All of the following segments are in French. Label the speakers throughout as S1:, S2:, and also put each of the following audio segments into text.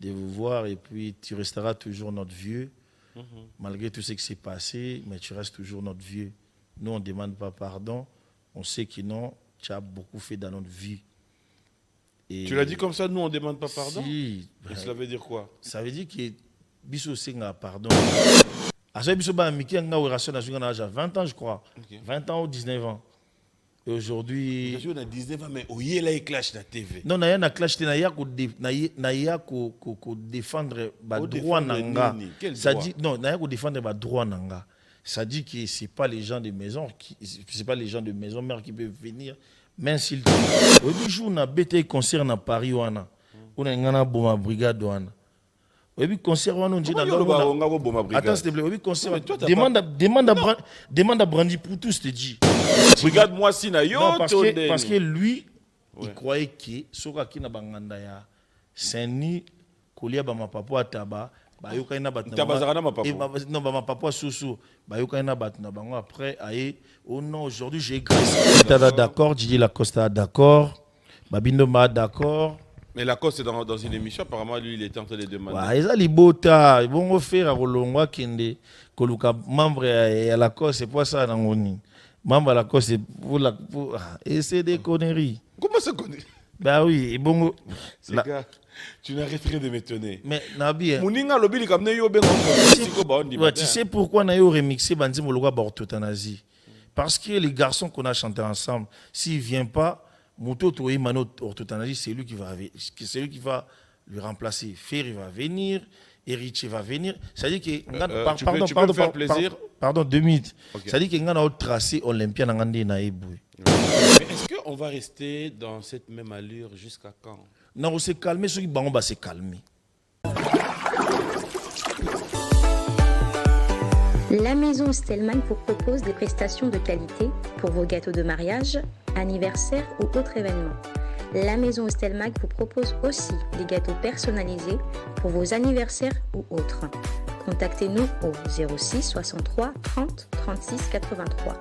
S1: de vous voir et puis tu resteras toujours notre vieux. Malgré tout ce qui s'est passé, mais tu restes toujours notre vieux. Nous, on ne demande pas pardon. On sait que non, tu as beaucoup fait dans notre vie. Et
S2: tu l'as dit comme ça, nous, on ne demande pas pardon?
S1: Si.
S2: Et cela veut dire quoi?
S1: Ça veut dire que Bisso Senga, pardon. À Bisso Bamiki, on a une relation à 20 ans, je crois. 20 ans ou 19 ans. Et aujourd'hui.
S2: On a 19 ans, mais où il y a clash dans la TV?
S1: Non, il y a un clash, il y a défendre le droit nanga. Ça dit non, il y a défendre le droit nanga. Ça dit que c'est pas les gens de maison c'est pas les gens de maison mère qui peuvent venir m'insulter. Au jour on a bêté concert à Paris wana. On a ngana boma brigade wana. Au concert wana on dit na attends s'il te plaît, au concert demande à Brandy pour tous te dit.
S2: Brigade moi si na yo
S1: parce que lui il croyait que soka kina banganda ya Saint-Denis kolia ba mapapo ataba ba yoka ina bat non ba mapapo susu ba yoka ina bat na bango après aye oh non aujourd'hui j'ai grâce d'accord Didier Lacosta d'accord Babindo ma d'accord.
S2: Mais Lacoste c'est dans une émission apparemment lui il était en train de demander.
S1: Ouais, ils ont libota, ils vont faire à Rolongwa kende koluka membre à Lacoste c'est pas ça nangoni. Membre à Lacoste c'est pour et c'est des conneries.
S2: Comment ça conneries?
S1: Bah oui, bon
S2: gars, tu n'arrêterais de m'étonner.
S1: Mais Nabi
S2: Mouninga lobby comme yo ben
S1: tu sais pourquoi na yo remixé Banzi Mologa Bortotanazi? Parce que les garçons qu'on a chanté ensemble, s'il vient pas Moutoto et Mano Ortotanazi, c'est lui qui va lui remplacer. Ferry va venir, Héritier va venir. Ça dit que
S2: tu peux me faire plaisir.
S1: Pardon, 2 minutes. Okay. Ça dit qu'il y a un tracé olympien dans Ngandé Naïbou.
S2: Mais est-ce qu'on va rester dans cette même allure jusqu'à quand?
S1: Non, on s'est calmé, ceux qui vont se calmer.
S3: La maison Stelman vous propose des prestations de qualité pour vos gâteaux de mariage, anniversaire ou autres événements. La maison Stelmac vous propose aussi des gâteaux personnalisés pour vos anniversaires ou autres. Contactez-nous au 06 63 30 36 83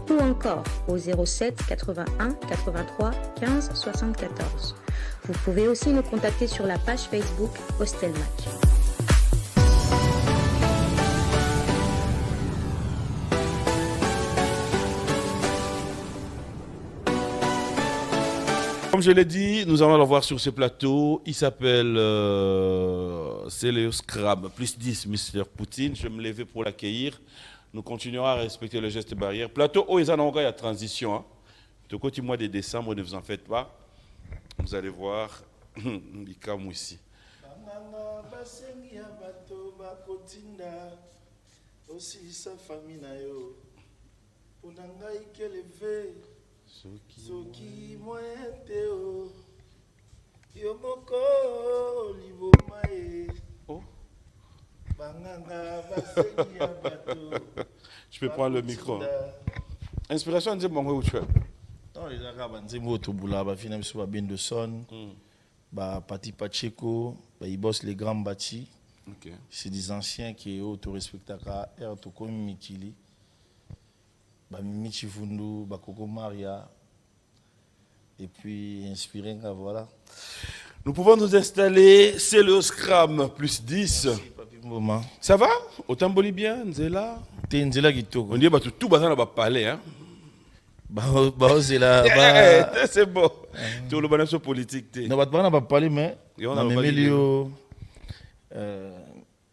S3: ou encore au 07 81 83 15 74. Vous pouvez aussi nous contacter sur la page Facebook Ostelmac.
S2: Comme je l'ai dit, nous allons le voir sur ce plateau. Il s'appelle Céléos Crab, plus 10, Mr. Poutine. Je vais me lever pour l'accueillir. Nous continuerons à respecter le geste barrière. Plateau, il y a transition. De côté mois de décembre, ne vous en faites pas. Vous allez voir, Bikam ici.
S1: Soki moyeteo yomoko libomae banganga basengi ya bato.
S2: Je peux prendre le micro. Inspiration de mon où tu es.
S1: Non, les gars banzembo tobula ba fina biso ba Benderson ba Pati Pacheco ba Ibos les grands bâtis. OK. C'est des anciens qui auto respectaka air to comme Mikili. Michi Fundu, Bakoko Maria, et puis inspiré, voilà.
S2: Nous pouvons nous installer, c'est le Scram, plus 10.
S1: Merci,
S2: ça va? Autant bolibien, Nzela?
S1: T'es Nzela qui tourne.
S2: On dit que tout le monde va parler, hein?
S1: C'est là.
S2: C'est bon. Tout le monde est politique.
S1: Non, on va parler, mais on a même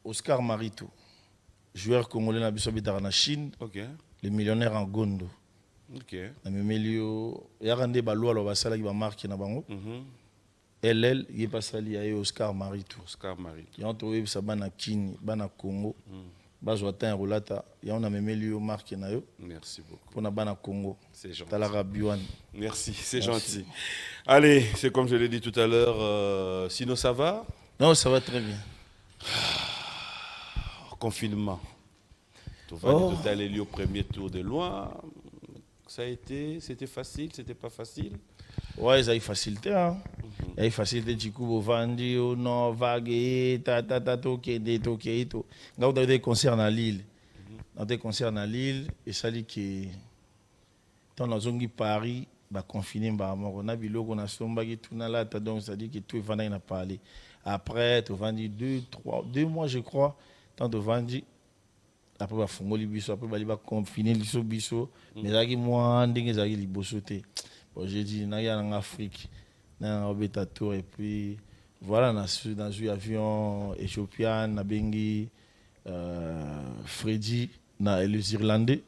S1: Oscar Marito, joueur congolais dans la Chine.
S2: Ok.
S1: Le millionnaire en Gondo.
S2: Ok.
S1: Na memelio ya rande balwa lo basala ki ba marque na bango. LL il est passé à Oscar Marito.
S2: Oscar Marito.
S1: Ya on trouvé ça bana Kini, bana Congo. Bazwa tan rolata ya on a memelio marque na yo.
S2: Merci beaucoup.
S1: Pour na bana Congo.
S2: C'est gentil.
S1: Talara Biwan.
S2: Merci, c'est gentil. Allez, c'est comme je l'ai dit tout à l'heure, sinon ça va?
S1: Non, ça va très bien.
S2: Confinement. Tu vas aller au premier tour de loin. Ça a été, c'était facile, c'était pas facile.
S1: Ouais, ça a eu facilité. Hein. Il y a eu facilité du coup, au Vandi, au Nord, Vague, Toké, tout. Là, on a des concerts à Lille. On a des concerts à Lille, et ça dit que dans la zone de Paris, bah confiné, bah on a vu on a sombagi tout là, donc ça dit que tout est venu à parler. Après, tu as vendu 2 mois, je crois. Tant de vendu. Après, tu as fongoli biso. Après, tu as confiné le biso. Mais là, moi, je suis libosoté. Bon, j'ai dit, je suis en Afrique. Je suis en Beta Tour. Et puis, voilà, dans un avion éthiopien, Nabengi, Freddy, les Irlandais,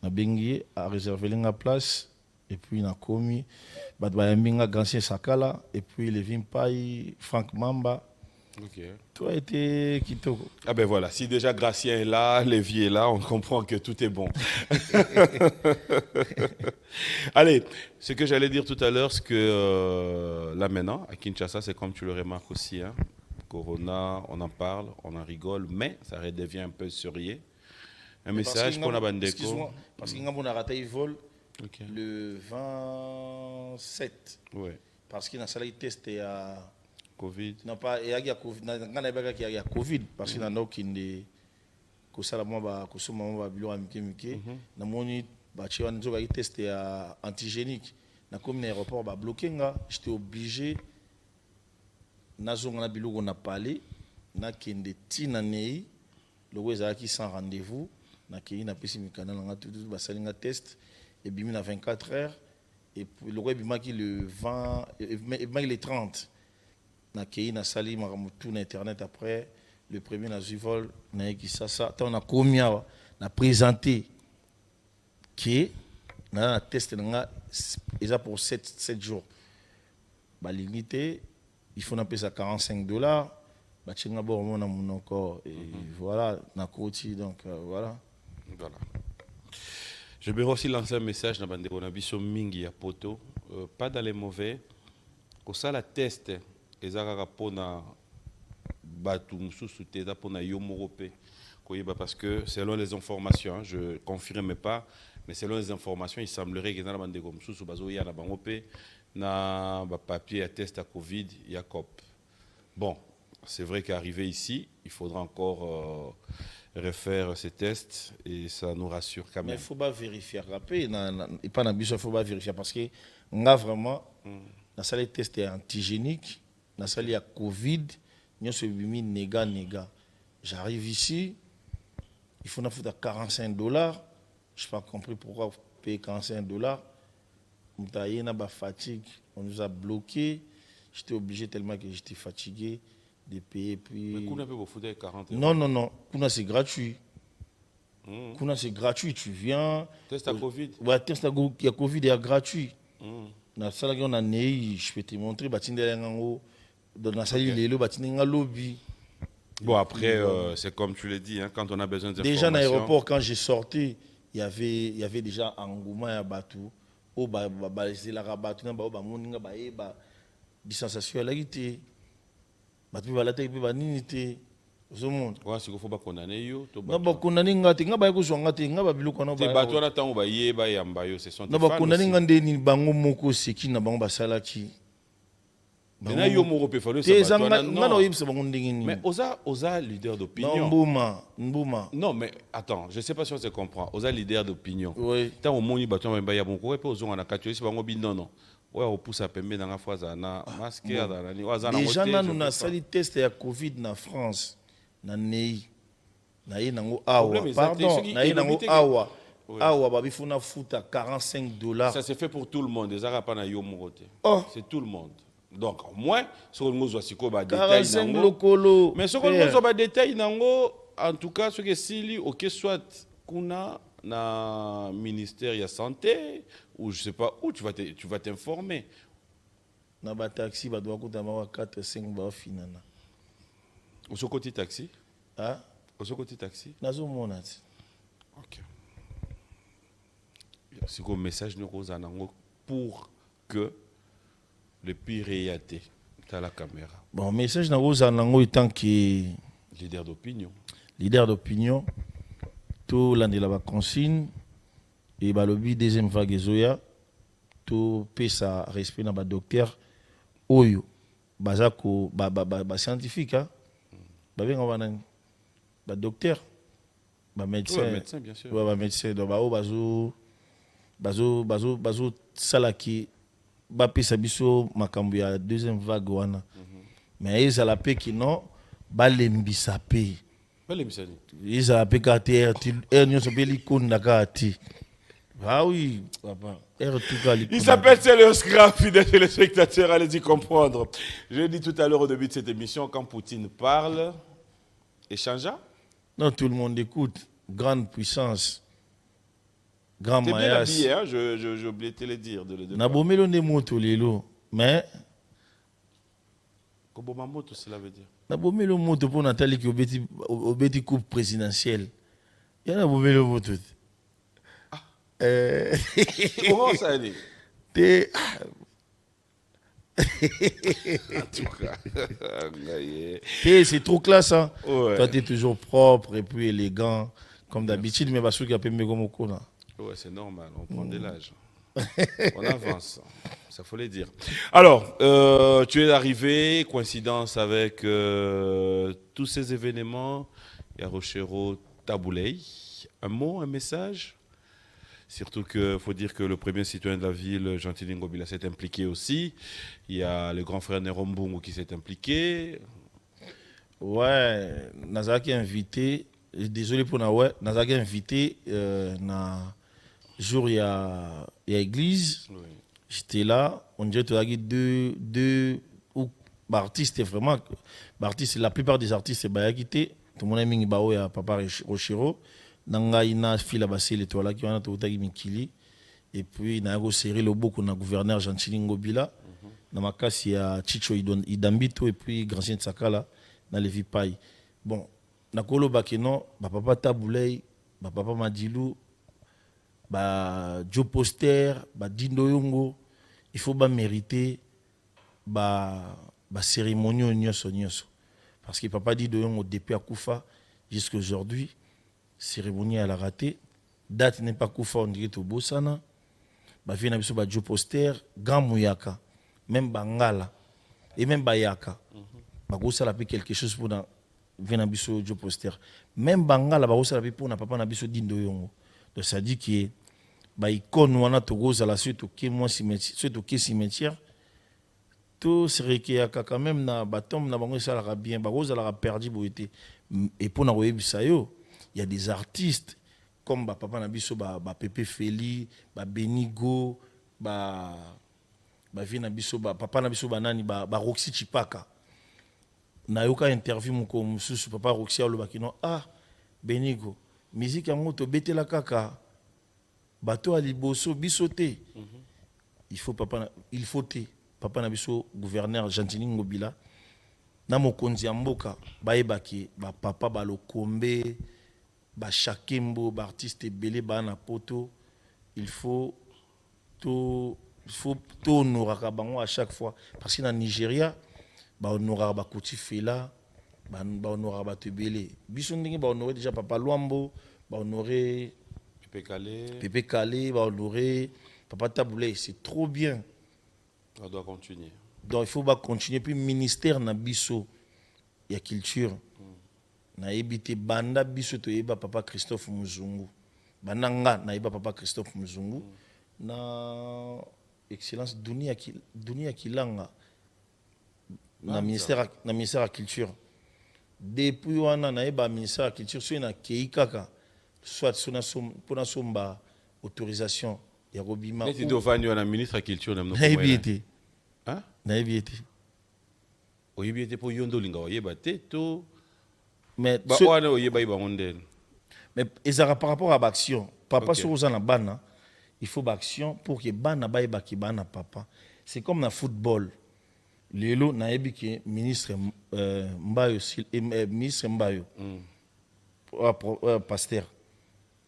S1: Nabengi a réservé la place. Et puis, il a commis, Badbayambinga, Gansien Sakala, et puis Levin Pai, Franck Mamba.
S2: Ok.
S1: Tout a été Kitoko.
S2: Ah ben voilà, si déjà Gracien est là, Lévy est là, on comprend que tout est bon. Allez, ce que j'allais dire tout à l'heure, c'est que là maintenant, à Kinshasa, c'est comme tu le remarques aussi, hein, Corona, on en parle, on en rigole, mais ça redevient un peu sérieux. Un message pour la bande d'écho.
S1: Excuse-moi, parce qu'il y a un raté vol
S2: Okay.
S1: le 27.
S2: Ouais.
S1: Parce qu'il y a un test à
S2: Covid.
S1: non pas il y a Covid, il y a Covid parce qu'il y a un qui ne que ça la moi ba que ce moment ba bilo amike na moni ba chi wana nzoka test à antigénique na comme l'aéroport ba bloqué nga j'étais obligé nazonga na bilo na parler na kende tina nei le weza qui sans rendez-vous na kei na pesi mikana nga tout ba salinga test et bimi na 24 heures et puis le web maki le 20 et le 30 na kei na sali tout na internet après le premier na vol na qui ça on a combien na présenté qui na test nga ça pour 7 jours ba limité il faut payer ça $45 ba chinga bo mon na mon encore et voilà na côté donc voilà.
S2: Je vais aussi lancer un message dans bande on a biso mingi ya poto pas dans les mauvais ko ça la test ezaka pona batu mususu te za pona yo morope koyeba parce que selon les informations hein, je confirme pas mais selon les informations il semblerait que dans la bande mususu bazo ya na bango pe na ba papier à test à Covid ya cop. Bon, c'est vrai qu'arrivé ici, il faudra encore refaire ces tests et ça nous rassure quand même.
S1: Mais il faut pas vérifier rapide et pas dans il faut pas vérifier parce que on a vraiment dans salle les tests antigéniques dans salle il y a Covid nous se bimi néga j'arrive ici il faut foutre $45 je n'ai pas compris pourquoi payer $45 on na fatigue on nous a bloqué j'étais obligé tellement que j'étais fatigué de payer puis
S2: mais qu'on a vous foutre 40 €.
S1: non kuna c'est gratuit. Kuna c'est gratuit tu viens
S2: test à Covid.
S1: Ouais, test à Covid est gratuit. Na sala on a nei je peux te montrer batindela ngango dans la salle lelo batinga lobby.
S2: Bon après c'est comme tu l'as dit hein, quand on a besoin d'informations.
S1: Déjà dans l'aéroport quand j'ai sorti il y avait déjà engouement ya batou o ba la rabatu na ba moninga ba eba distanciation la gité batu ba la te ba nini te zo monde
S2: ouais c'est qu'il faut pas condamner yo to
S1: ba condamner ngati nga ba ko zonga te nga ba biluko na ba
S2: bato na tango ba yeba yamba yo ce sont
S1: na ba condamner ngande ni bango moko seki na bango basala ki
S2: maintenant yo mo repé fallu
S1: ça ba non yimse bango ndingi ni
S2: mais oza leader d'opinion
S1: mbuma
S2: non mais attends je sais pas si on se comprend oza leader d'opinion
S1: oui
S2: tant au moni bato ba ya bon ko pe ozonga na katio bango bi non ouais on pousse à pembe na fois za na masque ya na ni waza na
S1: déjà na nous na sali test ya Covid na France na nei na ye nango awa pardon na ye nango awa babifuna futa $45.
S2: Ça c'est fait pour tout le monde des arabes na yo morote
S1: Oh.
S2: c'est tout le monde donc au moins sur le mozo siko ba
S1: détail
S2: détail
S1: nango
S2: mais sur le mozo ba détail nango en tout cas ce que sili OK soit kuna na ministère ya santé ou je sais pas où tu vas t'informer
S1: na ba taxi ba doit kuta ma 4 5 ba finana
S2: au ce côté taxi
S1: ah
S2: au ce côté taxi
S1: nazo mona
S2: OK c'est comme message nous rosa nango pour que le pire réalité à la caméra
S1: bon message na rosa nango étant que
S2: leader d'opinion
S1: tout landela ba consigne et ba lobby deuxième vague ezoya tout pesa respect na ba docteur oyo bazako ba scientifique hein ba benga wana ba docteur ba médecin
S2: ouais, médecin bien sûr
S1: ouais ba médecin donc bazo salaki ba pesa biso makambo ya deuxième vague wana Mais ils ont pe qui non, balembisa pe. Ils ont pe kate nyo so beli kunda kate. Ah oui, papa.
S2: Il s'appelle Céléos Graf, fidèles téléspectateurs, allez-y comprendre. Je l'ai dit tout à l'heure au début de cette émission, quand Poutine parle, échangea.
S1: Non, tout le monde écoute. Grande puissance. Grand maillage.
S2: T'es bien habillé, hein? J'ai oublié de te le dire.
S1: Na bomelo ne moto lelo, mais
S2: Kobomamoto, cela veut dire.
S1: Na bomelo moto pour Nathalie qui obeti coupe présidentielle. Il y a na bomelo moto.
S2: Comment ça allait? En tout cas,
S1: c'est trop classe, hein?
S2: Ouais.
S1: Toi, tu es toujours propre et puis élégant, comme d'habitude, mais parce qu'il y a peu comme au là.
S2: Ouais, c'est normal, on prend de l'âge. On avance, ça faut le dire. Alors, tu es arrivé, coïncidence avec tous ces événements. Il y a Rochero Tabouley. Un mot, un message? Surtout qu'il faut dire que le premier citoyen de la ville, Gentili Ngobila, s'est impliqué aussi. Il y a le grand frère Nerombungu qui s'est impliqué.
S1: Ouais, Nazaki invité. Désolé pour ouais, Nazaki invité. Jour il y a église. Oui. J'étais là. On dirait que deux artistes vraiment. La plupart des artistes c'est Bayakité. Tout le monde a mis Bao et Papa Rochero. Nanga ina fila basé les toiles qui ont été mikili et puis na go serré le beaucoup na gouverneur Gentili Ngobila na makasi ya Chicho Idambito et puis Grand Saint Sakala na Levi Pai. Bon na kolo bakeno ba papa Tabouley ba papa Madilou ba Joe Poster ba Dindo Yongo il faut ba mériter ba cérémonie nyonso parce que papa Dindo Yongo depuis akufa jusqu'à aujourd'hui. Cérémonie à la raté, date n'est pas koufa on dirait au Bossana, bah vient à biso ba Joe Poster, Grand Mouyaka, même Bangala et même Bayaka, bah gossa la paix quelque chose pour dans vient à biso Joe Poster, même Bangala bah gossa la paix pour na papa na biso Dindo Yongo, donc ça dit que bah icône wana to goza la suite au moi cimetière, suite au cimetière, tout c'est que quand même na batom na bango ça la bien, bah goza la perdu boité et pour na webisa yo. Il y a des artistes comme Papa Nabiso, Pepe Feli, Benigo, Nabiso, Papa Nabiso Banani, Roxy Chipaka. Nayoka interview mon sous Papa Roxy Alobakino. Ah, Benigo, musique à moto, bete la kaka, bateau à liboso, bisoté. Il faut Papa Nabiso, gouverneur Gentili Ngobila. Namo konzi amboka, baebaki, papa balokombe. Chakembo, artiste belé na poto, il faut tout honorer bango à chaque fois parce que dans Nigeria ba honorer ba Kuti Fela ba honorer ba Tebele biso ndenge ba honorer déjà Papa Luambo ba honorer Pepe Kale ba honorer Papa Tabouley, c'est trop bien.
S2: On doit continuer.
S1: Donc il faut ba continuer puis ministère na biso ya culture. Na ebité banda biso to eba Papa Christophe Muzungu bananga na eba Papa Christophe Muzungu na excellence dunia kilanga na ministère de la culture depuis wana na eba ministère de la culture so na keikaka soit sona pour na somba autorisation ya robima
S2: tu dois venir na ministre de la culture
S1: na ebité
S2: hein
S1: na ebité
S2: oyebité pour yondo linga oyeba te to.
S1: Mais par rapport à l'action, papa sur la bana, il faut l'action pour que bana baye baki bana papa. C'est comme dans le football. Lelo na ebi ki ministre Mbayo ministre Mbayo pasteur.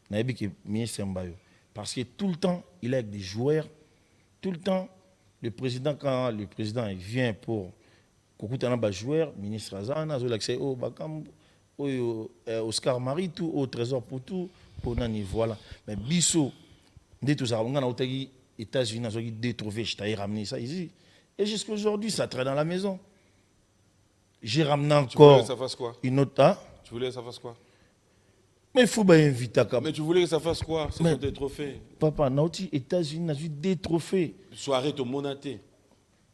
S1: Na ebi ki ministre Mbayo parce que tout le temps il est avec des joueurs, tout le temps le président quand le président il vient pour kokutana ba joueur, ministre Azana zo l'accès au bakam Oscar Marie tout au trésor pour tout pour nani voilà mais biso dès tout ça on a aux États-Unis on a des trophées je t'ai ramené ça ici et jusqu'à aujourd'hui ça traîne dans la maison. J'ai ramené encore
S2: ça fasse quoi
S1: une autre hein?
S2: Tu voulais que ça fasse quoi?
S1: Mais il faut bien inviter quand
S2: mais tu voulais que ça fasse quoi? C'est des trophées
S1: papa on a aux États-Unis on a des trophées
S2: soirée to monaté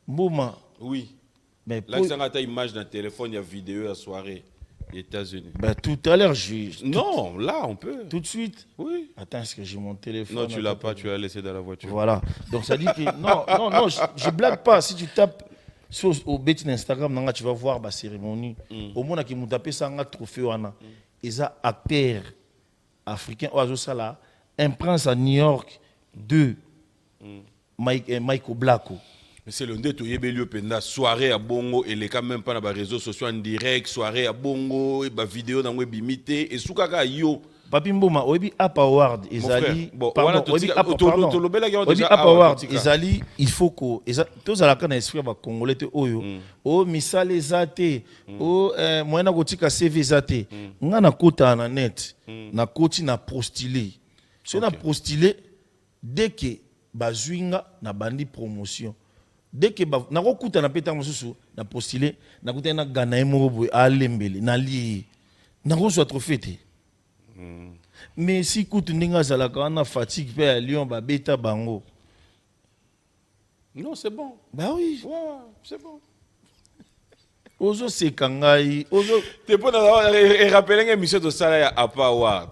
S1: Moma
S2: oui
S1: Mais
S2: là, il y a une image d'un téléphone, il y a vidéo à soirée. Les États-Unis.
S1: Ben, tout à l'heure,
S2: non, là, on peut.
S1: Tout de suite.
S2: Oui.
S1: Attends, est-ce que j'ai mon téléphone?
S2: Non, tu l'as pas, tu l'as laissé dans la voiture.
S1: Voilà. Donc, ça dit que... Non, je blague pas. Si tu tapes au bêtise Instagram, tu vas voir la cérémonie. Au moins, qui m'ont tapé ça, un trophée. Ils ont acteur africain. Un prince à New York de Michael Blacko.
S2: Mais c'est le ndeto yebelio penda soirée à Bongo et les quand même pas dans les réseaux sociaux en direct, soirée à Bongo et ba vidéo dans web imité et soukaka yo.
S1: Papi Mboma, obi Up Award, Ezali. Obi Up Award, Ezali, il faut que tous à la canne esprit ba congolais te oyo. O misale zate, o moyena kotika CV zate. Nga na kota na net, na koti na postulé. Si na postulé dès que bazwinga na bandi promotion. Dès que na kokuta na peta mosusu na postulé na kuta na gana emobo a lembele na li na ko soit trophée te. Mais si kutu ndinga zala ka na fatigue pe à Lyon ba beta bango.
S2: Non, c'est bon.
S1: Bah oui,
S2: ouais, c'est bon.
S1: Ozo se kangai, ozo
S2: te pour rappeler une émission de ça ya Apa Award.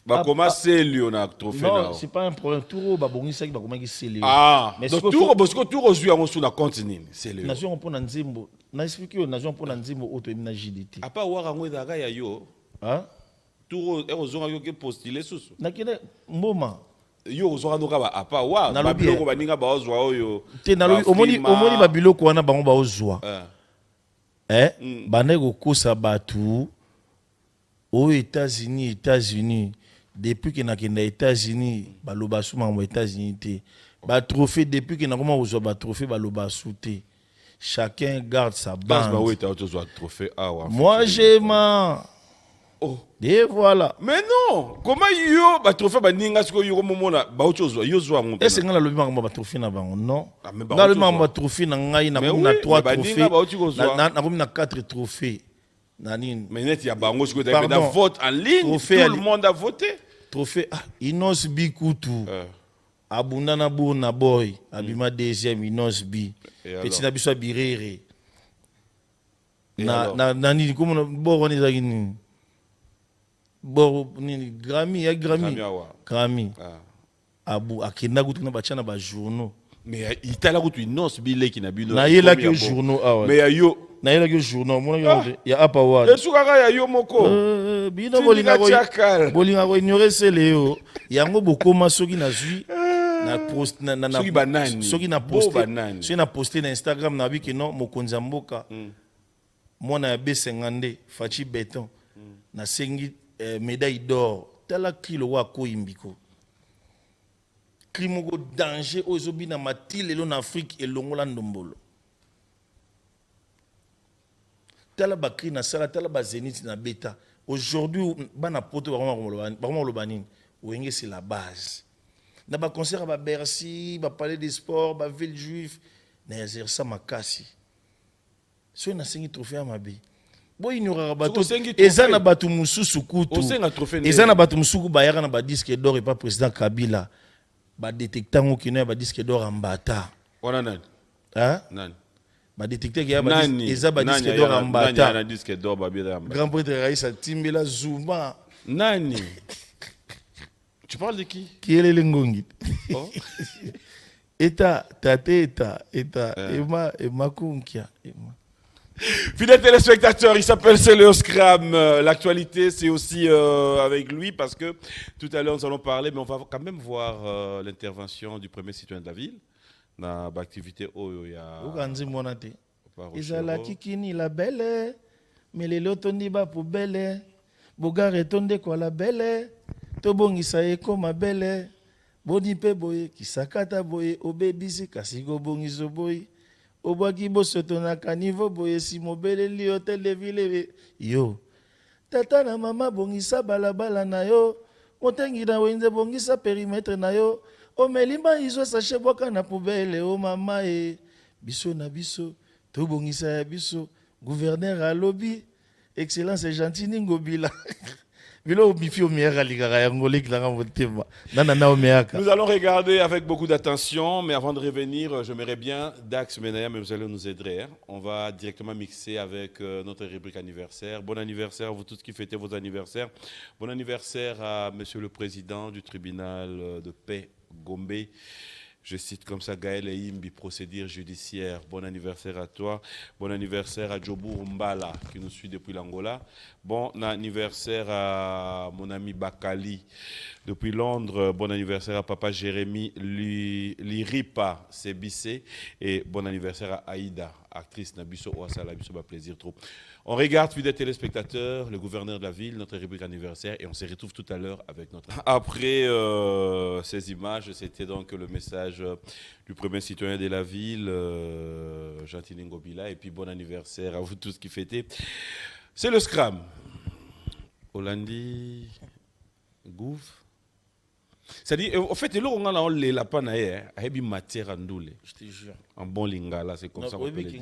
S2: Bah comment c'est Lyon trophée là?
S1: Non, c'est pas un problème. Touro ba bongi saki ba comment qui c'est Lyon.
S2: Ah, mais donc Touro parce que Touro joue en sous la continent, c'est Lyon.
S1: Nation pour nzimbo. Na expliquer nation pour nzimbo auto na JDT.
S2: Apa Award ngo daga ya yo.
S1: Hein?
S2: Touro e ozonga yo ke postuler susu.
S1: Na kene mboma.
S2: Yo ozonga no ka ba Apa Award. Ba biloko ba ninga ba ozwa oyo.
S1: Te na lobi omoni ba biloko wana bango ba ozwa. Bana ko kosa batu aux États-Unis. Depuis que na kenda États-Unis, baloba souma aux États-Unis te. Ba trophée depuis que na comment ozwa ba trophée baloba souté. Chacun garde sa bande. Moi j'aime.
S2: Oh.
S1: Et voilà.
S2: Mais non, comment yo ba trophée ba ninga siko yo momona ba ochozwa yo zwa ngombe.
S1: Est-ce que ngala lobi ba trophée na bango? Non. Ngala lobi ba trophée na ngai na na 3 trophées. Na 4 trophées. Nanine.
S2: Mais net ya bango siko da vote en ligne, tout le monde a voté.
S1: Trophée Inos Bikutu. Abunda na Bourna Boy, abima deuxième Inos B. Petit na biso birere. Na nani comment bo on ezaki nini? Bo nini Grammy ya Grammy. Abu akenda kutu na bachana ba journaux.
S2: Mais itala kutu Inos B leki na bino.
S1: Na yela ke journaux awa.
S2: Mais yo
S1: na yela ke journaux mona ya Up Award.
S2: Esukaka ya yo moko.
S1: Bino bolinga ko ignorer celle yango bokoma soki na zui na post na soki na posté na Instagram na biki non mokonza mboka mwana ya B50 Fachi Beton na sengi médaille d'or tala kilo wa ko imbiko krimo go danger ozobi na matile lo na Afrique elongola ndombolo tala bakri na sala tala ba Zénith na beta aujourd'hui bana poto vraiment lo banine wenge c'est la base na ba concert ba Bercy ba palais des sports ba ville juif na exerça makasi so na sengi trophée à mabe boy ignorera bato eza na bato mususu kutu eza na bato musuku bayaka na ba disque d'or et pas président Kabila ba détectant ngo kino ba disque d'or ambata
S2: wana nani nani
S1: ba détecteur qui a ba eza ba disque d'or ambata
S2: na disque d'or ba bien
S1: grand prêtre Raïssa Timbela Zuma
S2: nani. Tu parles de qui?
S1: Qui est le Ngongi? Oh. Eta, Emma Kunkia.
S2: Fidèles téléspectateurs, il s'appelle Célio Scram. L'actualité, c'est aussi avec lui parce que tout à l'heure, nous allons parler, mais on va quand même voir l'intervention du premier citoyen de la ville dans l'activité Oyoya.
S1: Ouganzi Monate. Izala Kikini la belle, mais les lotondi ba pour belle, Bogare tonde kwa la belle. Tobongisa ekoma bele boni pe boye kisakata boye obebisi kasi go bongiso boye obwaki bosoto na kanivo boye si mobele li hotel de ville yo tata na mama bongisa balabala na yo motengi na wenze bongisa périmètre na yo omelimba izo sachet boka na poubelle o mama biso na biso tobongisa ya biso gouverneur alobi excellence gentil ningobila
S2: Nous allons regarder avec beaucoup d'attention, mais avant de revenir, j'aimerais bien, Dax Menaya, mais vous allez nous aider. Hein. On va directement mixer avec notre rubrique anniversaire. Bon anniversaire à vous tous qui fêtez vos anniversaires. Bon anniversaire à Monsieur le Président du tribunal de paix, Gombe. Je cite comme ça Gaël Eimbi, procédure judiciaire. Bon anniversaire à toi. Bon anniversaire à Djobour Mbala, qui nous suit depuis l'Angola. Bon anniversaire à mon ami Bakali, depuis Londres. Bon anniversaire à papa Jérémy Liripa Sebissé. Et bon anniversaire à Aïda, actrice Nabiso Ouassala, Nabiso va plaisir trop. On regarde, fidèles téléspectateurs, le gouverneur de la ville, notre rubrique anniversaire, et on se retrouve tout à l'heure avec notre... Après ces images, c'était donc le message du premier citoyen de la ville, Gentili Ngobila, et puis bon anniversaire à vous tous qui fêtez. C'est le Scrum. Hollandi, Gouv. C'est-à-dire, en fait, on a les lapins, il y a matière en doule.
S1: Je te jure.
S2: En bon lingala, c'est comme ça qu'on peut le dire.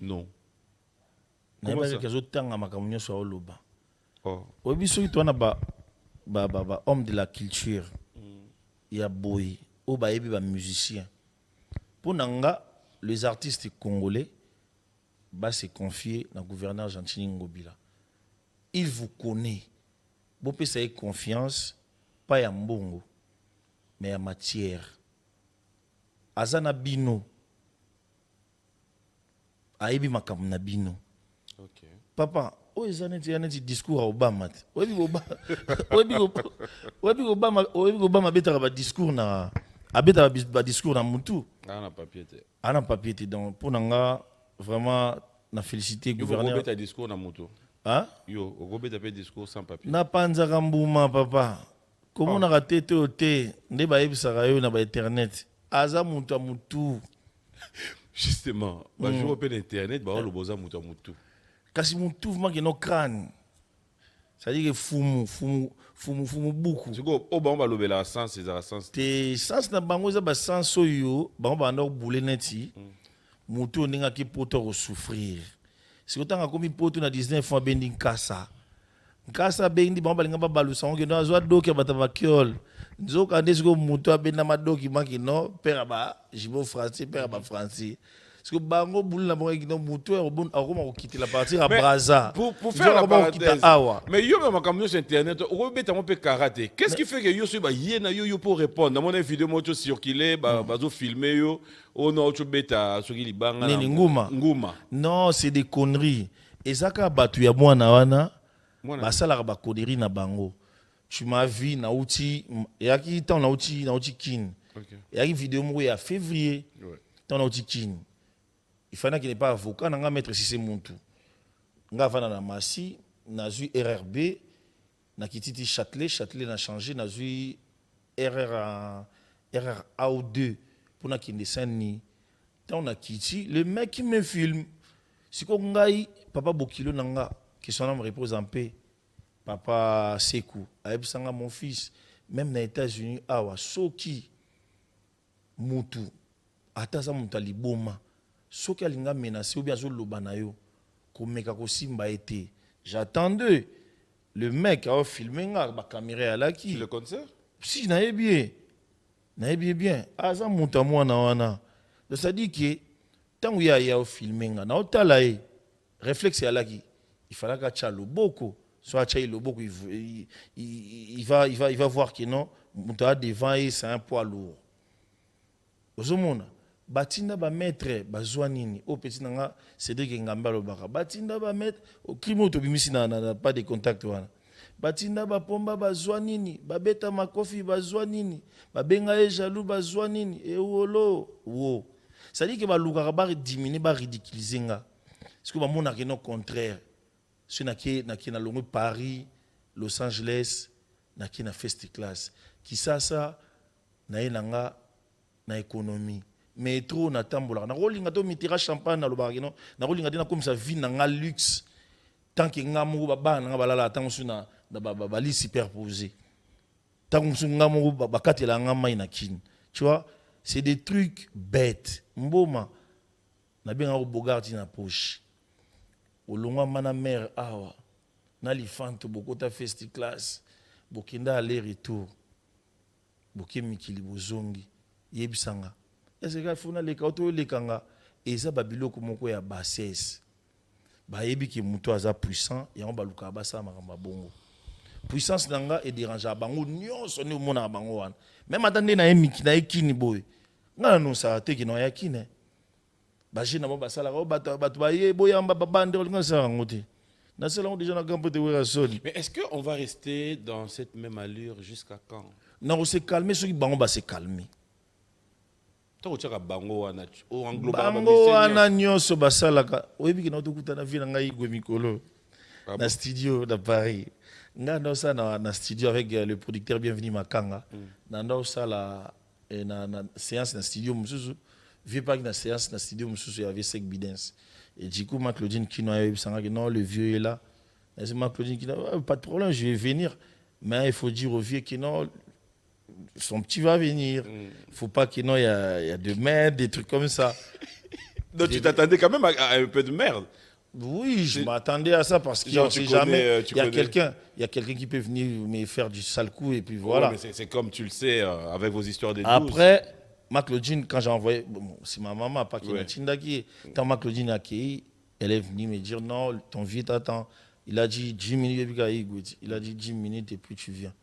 S2: Non.
S1: Comment ça?
S2: Oh.
S1: Obi soki to na ba homme de la culture. Ya boy, o ba yebi ba musicien. Pour nanga, les artistes congolais ba se confier na gouverneur Gentili Ngobila. Il vous connaît. Vous pouvez avoir confiance, pas ya mbongo, mais ya matière. Azana bino. Aibi makambo na bino.
S2: Okay.
S1: Papa, o ezaneti discours à Obama. Oyebi Obama beta ba discours na abeta ba discours na mutu.
S2: Ana papier te.
S1: Ana papier te donc pour nanga vraiment na féliciter gouverneur.
S2: Yo beta discours na mutu.
S1: Hein?
S2: Yo, o beta discours sans papier.
S1: Na panza kambuma papa. Comment on a raté te nde ba yebisaka yo na ba internet. Aza mutu mutu.
S2: Justement, bah je open internet, bah le boza mutu mutu.
S1: Kasi mutu manque no crâne. Ça dit que fumu beaucoup.
S2: C'est quoi o ba on va lobela sens c'est à sens.
S1: Te sens na bango za ba sens oyo, ba on va ndok boule neti. Mutu ninga ki poto ko souffrir. Si otanga komi poto na 19 fois bendi nkasa. Nkasa bendi ba balinga ba balusa onge no azwa doki bata ba kiol. Nzoka ndesiko mutu abenda madoki manki no père ba jibo français père ba français. Parce que bango boule na bango kino mutu akoma ko quitter la partie à Brazza.
S2: Pour faire la parenthèse. Mais yo même comme sur internet, o beta mo pe karaté. Qu'est-ce qui fait que yo sur ba yena yo pour répondre dans mon vidéo mo to circuler ba zo filmer yo o no to beta soki libanga
S1: na nguma. Non, c'est des conneries. Ezaka batu ya mwana wana basala ba conneries na bango. Tu m'as vu na outil yaki tant na outil kin.
S2: OK.
S1: Yaki vidéo mo ya février.
S2: Ouais.
S1: Tant na outil kin. Il fallait qu'il n'est pas avocat, n'a pas maître si c'est mon tout. N'a pas na Massi, n'a eu RRB, n'a quitté Châtelet n'a changé, n'a eu RRA ou 2 pour n'a qu'il descend ni. Tant on a quitté, le mec qui me filme, c'est qu'on gagne papa Bokilo nanga, qui son nom repose en paix. Papa Sekou, Aïb Sanga mon fils, même dans les États-Unis, awa soki mutu, ataza mutali boma. Soki alinga menacé ou bien zo lobana yo komeka ko simba été. J'attendais le mec a filmé nga ba caméra ala ki
S2: le concert?
S1: Si na bien. Aza muta mwana wana. Donc ça dit que tant où ya filmé nga na otala e réflexe ala ki il fallait ka cha loboko soit cha loboko il va voir que non muta devant et c'est un poids lourd. Ozomona batinda ba maître bazwa nini o petit nanga Cédric Ngamba lobaka batinda ba maître o crime to bimisi na pas de contact wana batinda ba pomba bazwa nini babeta makofi bazwa nini babenga e jaloux bazwa nini e wolo wo ça dit que ba luka ba diminuer ba ridiculiser nga parce que ba mona que non contraire ce na ki na longo Paris Los Angeles na ki na first class qui ça na yenanga na économie métro na tambola na rolinga to mitira champagne na lobaki non na rolinga dina comme ça vie na nga luxe tant que nga mo ba na balala tant suna ba li superposé tant que nga mo ba katela nga mai na kin tu vois c'est des trucs bêtes mboma na bien au bogardi na poche olongwa mana mère awa na lifanto bokota first class bokinda aller retour boke mikili bozongi yebisanga eseka funa leka oto lekanga eza babiloko moko ya bassesse bayebi ki muto aza puissant yango baluka basa makamba bongo puissance nanga et dérange bango nyonso ni mona bango wana même atande na emiki na ekini boy ngana no sa te ki no yakine ba jina bo basala ko bato baye boyamba babande olinga sa ngote. Mais
S2: est-ce qu'on va rester dans cette même allure jusqu'à quand?
S1: Non, on s'est calmé, ceux qui va se calmer.
S2: Tu as bango wana
S1: bango wana nyonso basalaka oyebi ki na tokuta na vie na ngai Igwe Mikolo na studio de Paris. Nga ndo ça na studio avec le producteur Bienvenu Makanga. Na ndo ça la na séance na studio mususu. Vieux pas na séance na studio mususu avec Sek Bidens. Et du coup, Claudine qui non, le vieux est là. Et c'est Claudine qui dit, pas de problème, je vais venir. Mais il faut dire au vieux que non, son petit va venir. Il ne faut pas qu'il y a de merde, des trucs comme ça.
S2: Donc tu t'attendais quand même à un peu de merde.
S1: Oui, je m'attendais à ça parce qu'il n'y jamais. Il y a quelqu'un qui peut venir me faire du sale coup et puis voilà.
S2: Ouais, mais c'est comme tu le sais, avec vos histoires des
S1: Après, Claudine, quand j'ai envoyé, c'est ma maman, pas qui qui quand Claudine a accueilli, elle est venue me dire non, ton vieux t'attend. Il a dit 10 minutes, il a dit 10 minutes et puis tu viens.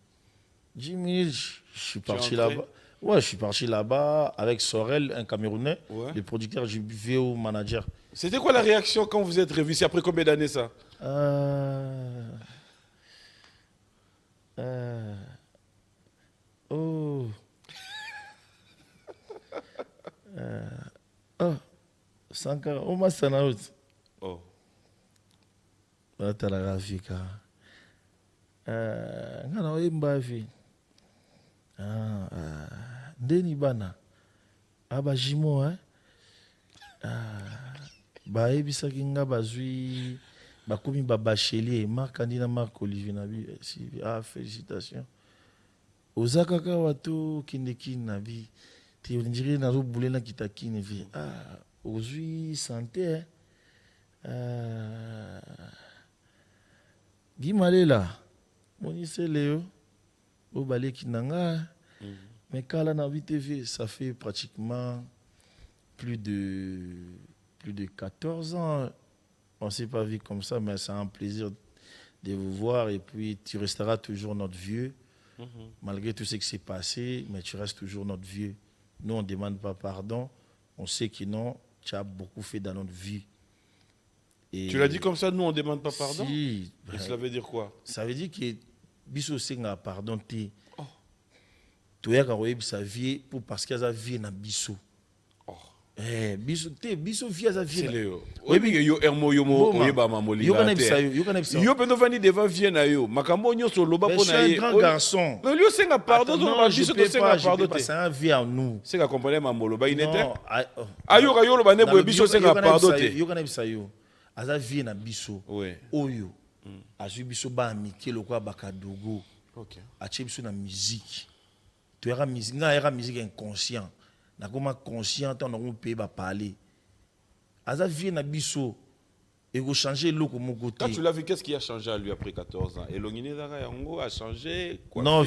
S1: 10 minutes, je suis parti là-bas. Ouais, je suis parti là-bas avec Sorel, un Camerounais, le producteur du VO manager.
S2: C'était quoi la réaction quand vous êtes revus? C'est après combien d'années ça?
S1: Oh. Sankara, on m'a sanarut.
S2: Oh.
S1: Bata la grafika. Ngana oyemba fi. Ndeni bana. Aba jimo hein. Ba ebisa kinga bazui bakomi ba bachelier Marc Andina Marc Olivier Nabi. Félicitations. Ozaka ka watu kindeki nabi. On dirait na boulé na kitakine vie aujourd'hui santé Gimalela monise Léo au balé kinanga mais kala na TV ça fait pratiquement plus de 14 ans on s'est pas vu comme ça mais c'est un plaisir de vous voir et puis tu resteras toujours notre vieux malgré tout ce qui s'est passé mais tu restes toujours notre vieux. Nous, on ne demande pas pardon. On sait que non, tu as beaucoup fait dans notre vie.
S2: Et tu l'as dit comme ça, nous, on ne demande pas pardon?
S1: Si.
S2: Et cela veut dire quoi?
S1: Ça veut dire que Bisso Senga pardon. Tu as sa vie parce qu'il y a vie dans Bisso. Bisso vie à sa vie.
S2: C'est Léo. Oui, mais yo ermo yo mo oyeba mamoli. Yo pendo vani devant vie na yo. Makambo nyonso loba pona ye.
S1: Je suis un grand garçon.
S2: Mais lui senga pardon
S1: non, Bisso to senga pardon. C'est un vie en nous.
S2: C'est ka comprendre mamolo ba inete. Ayo ka yo loba ne bo Bisso senga pardon te.
S1: Yo kana bisa yo. Aza vie na Bisso.
S2: Oui.
S1: Oyo. Azu Bisso ba amitié lokwa bakadogo.
S2: OK.
S1: Ache Bisso na musique. Tu era musique, nga era musique inconscient. Na koma conscient on a peut pas parler aza vie na biso et go changer loko mon côté.
S2: Quand tu l'as vu, qu'est-ce qui a changé à lui après 14 ans? Et Longine Zara Yango a changé quoi?
S1: Non, le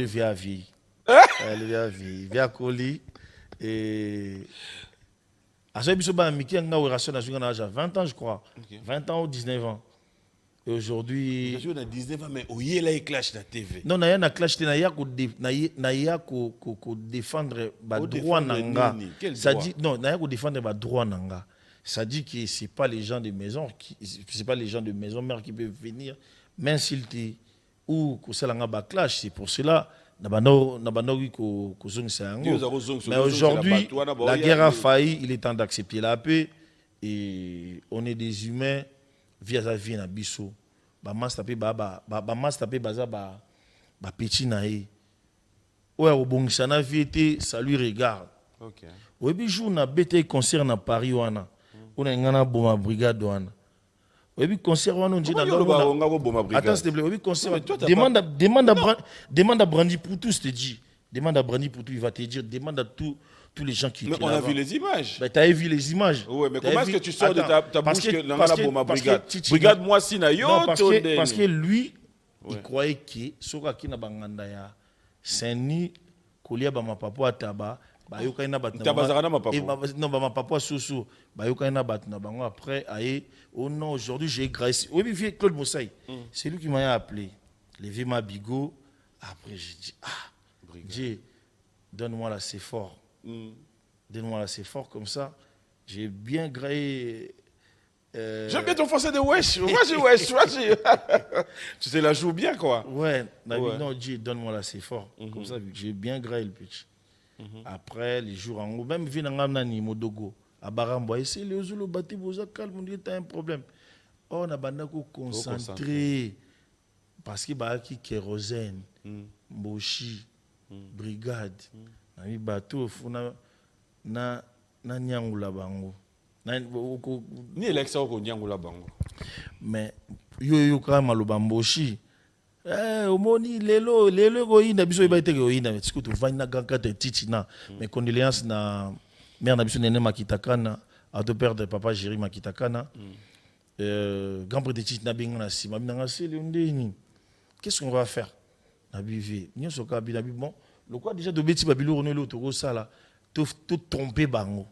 S1: vieux a vie. Le vieux a vie, vieux Koli et aza biso ba miki nga relation na zuka na âge 20 ans je crois. 20 ans ou 19 ans. Et aujourd'hui,
S2: je suis à 19 ans mais oyé là il clash na TV.
S1: Non, na na clash na ya ko défendre ba droit nanga. Ça dit non, na ya ko défendre ba droit nanga. Ça dit que c'est pas les gens de maison c'est pas les gens de maison mère qui peuvent venir m'insulter ou ko salanga ba clash, c'est pour cela na bano ko zongisa yango. Mais aujourd'hui, la guerre a failli, il est temps d'accepter la paix et on est des humains. Via sa vie na biso ba master pe baza ba petit na ye ouais obongisa na vie te ça lui regarde.
S2: OK.
S1: Oyebi jour na bete concert na Paris wana on a ngana boma brigade wana oyebi concert wana on dit na attends s'il te plaît oyebi concert demande à Brandy pour tout te dit demande à Brandy pour tout il va te dire demande à tout tous les gens qui
S2: mais
S1: étaient
S2: on
S1: là.
S2: a vu les images.
S1: Tu as vu les images.
S2: Oui, mais
S1: T'avais
S2: comment est-ce
S1: vu-
S2: que tu sors de
S1: Attends,
S2: ta
S1: parce
S2: bouche
S1: que-
S2: que
S1: parce que-
S2: Nangala
S1: parce que
S2: brigade
S1: Titi-
S2: brigade moi si na yo
S1: Non, parce
S2: to
S1: que lui,
S2: Ouais.
S1: il croyait que soka ki na banganda ya Saint-Denis kolia ba mapapo ataba ba yoka na bat
S2: Tabazaka na mapapo.
S1: non ba mapapo soso ba yoka na bat na bango après aye oh non aujourd'hui j'ai grâce oui vieux Claude Moussaï c'est lui qui m'a appelé levé ma bigot après j'ai dit Dieu donne-moi là c'est fort donne-moi là c'est fort comme ça j'ai bien graillé.
S2: J'aime bien ton français de wesh. Vas-y. Tu sais la joue bien quoi.
S1: Ouais,
S2: Ouais.
S1: non, Dieu, donne-moi là, c'est fort. Comme ça, vu que j'ai bien graillé le pitch. Après, les jours en haut, même vu dans Nani, Modogo, à Barambo, essaye les autres, le bâti, vous êtes calme, on dit, t'as un problème. Oh, on a bandako concentré. Parce qu'il y a qui kérosène, Mboshi, brigade, on a bateau, na nyangula bango.
S2: Ni Alexa ko nyangula bango.
S1: Mais yo quand même aloba Mboshi. Omoni lelo go ina biso iba iteke go ina tsiko to vana ganga te titi na mes condoléances na mère na biso nene Makitakana à deux père de papa Jéri Makitakana grand prêtre titi na binga na sima binga sele ndeni qu'est-ce qu'on va faire na bivé nyo soka bi na bi bon le quoi déjà de beti babilo ono le to sala to tromper bango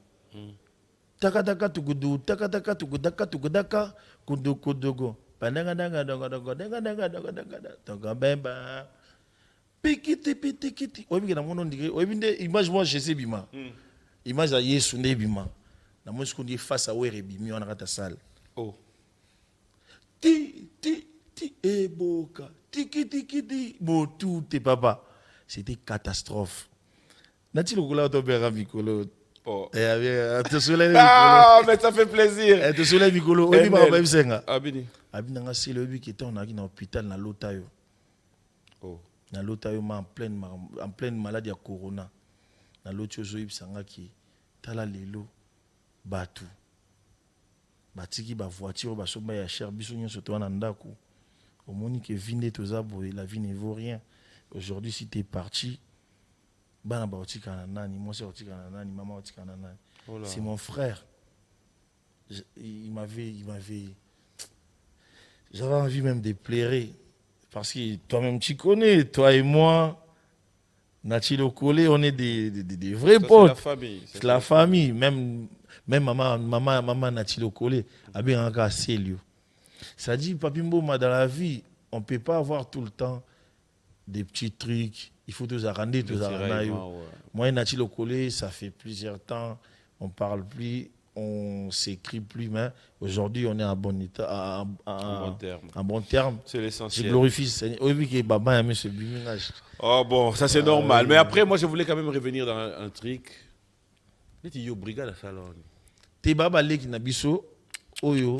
S1: takataka tugudu takataka tugudaka tugudaka kudogo pandanga bemba pikiti obi na mono ndike obi nde image moi je sais bima image ya Yesu nde bima na moi ce qu'on dit face à Werebi mi on a ta salle
S2: Oh
S1: ti eboka tiki bon tout tes papa c'était catastrophe nati lokola to bera mikolo.
S2: oh.
S1: Te soulève
S2: Ah mais ça fait plaisir.
S1: te soulève Mikolo. Obi ba ba bisenga.
S2: Abini.
S1: Abina nga c'est le qui était on a dans l'hôpital na Lotayo.
S2: Oh.
S1: Na Lotayo en pleine maladie à corona. Na Lotayo zo ibsanga ki tala lelo batu. Batiki ba voiture ba somba ya cher biso nyo soto na ndako. Omoni que vinde toza boy la vie ne vaut rien. Aujourd'hui si tu es parti bana ba otika na nani, moi c'est otika na nani, maman otika na nani. C'est mon frère. Il m'avait j'avais envie même de pleurer parce que toi-même tu connais, toi et moi Nati Lokole, on est des vrais potes. C'est la famille, même maman Nati Lokole a bien encore Célio. Ça dit Papimbo dans la vie, on peut pas avoir tout le temps des petits trucs. Il faut tous arranger, tous arranger. Moi, Nati Lokole, ça fait plusieurs temps, on parle plus, on s'écrit plus, mais aujourd'hui, on est en bon état, en bon terme.
S2: C'est l'essentiel.
S1: Je glorifie Seigneur. Oui, que Baba aime ce bimingage.
S2: Oh bon, ça c'est normal. Mais après, moi, je voulais quand même revenir dans un truc. Tu yo brigade à salon.
S1: Te Baba leki na biso, oyo.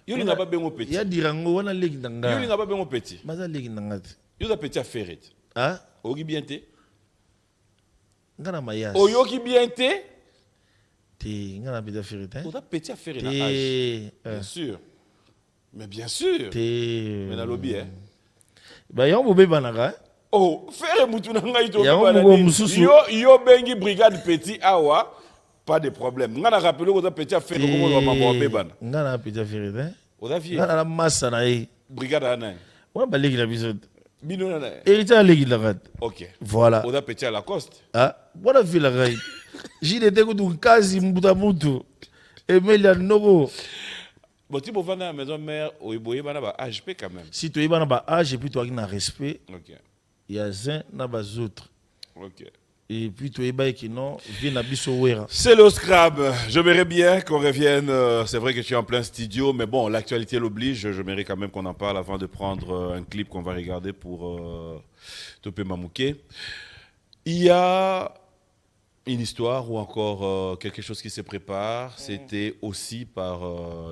S2: Yo n'a pas bien mon petit.
S1: Ya dirango wana leki nanga.
S2: Yo n'a pas bien mon petit.
S1: Maza leki nanga.
S2: Yo da petit à faire.
S1: Ah?
S2: Ogi bien te.
S1: Ngana mayas.
S2: Oyo ki bien te.
S1: Te ngana petit à faire te.
S2: Oda petit à faire na âge. Bien sûr. Mais bien sûr.
S1: Te.
S2: Mais na lobby hein.
S1: Ba yo mo beba nanga.
S2: Oh, faire mutu na ngai to
S1: Ya
S2: bana.
S1: mo mususu.
S2: Yo bengi brigade petit awa. Pas de problème. Ngana rappelé oda petit à faire comment on va m'avoir beba.
S1: Ngana petit à faire te.
S2: Oda vie.
S1: Ngana la massa na e.
S2: Brigade ana.
S1: Wana ba leki na biso.
S2: Bino na.
S1: Héritier leki nanga.
S2: OK.
S1: Voilà.
S2: Oda petit à Lacoste.
S1: Ah, voilà vila gai. J'ai été que tu kazi mbuta mutu. Emelia nogo.
S2: Bon, si vous venez à la maison mère, vous avez un AHP quand même.
S1: Si tu es un âge et puis tu as un respect,
S2: Ok.
S1: il y a un n'a autres.
S2: Ok.
S1: Et puis tu es qui non, vient à Bissowera.
S2: C'est le scrab. J'aimerais bien qu'on revienne. C'est vrai que tu es en plein studio, mais bon, l'actualité l'oblige. J'aimerais quand même qu'on en parle avant de prendre un clip qu'on va regarder pour Topé Mamouké. Il y a une histoire ou encore quelque chose qui se prépare. C'était aussi par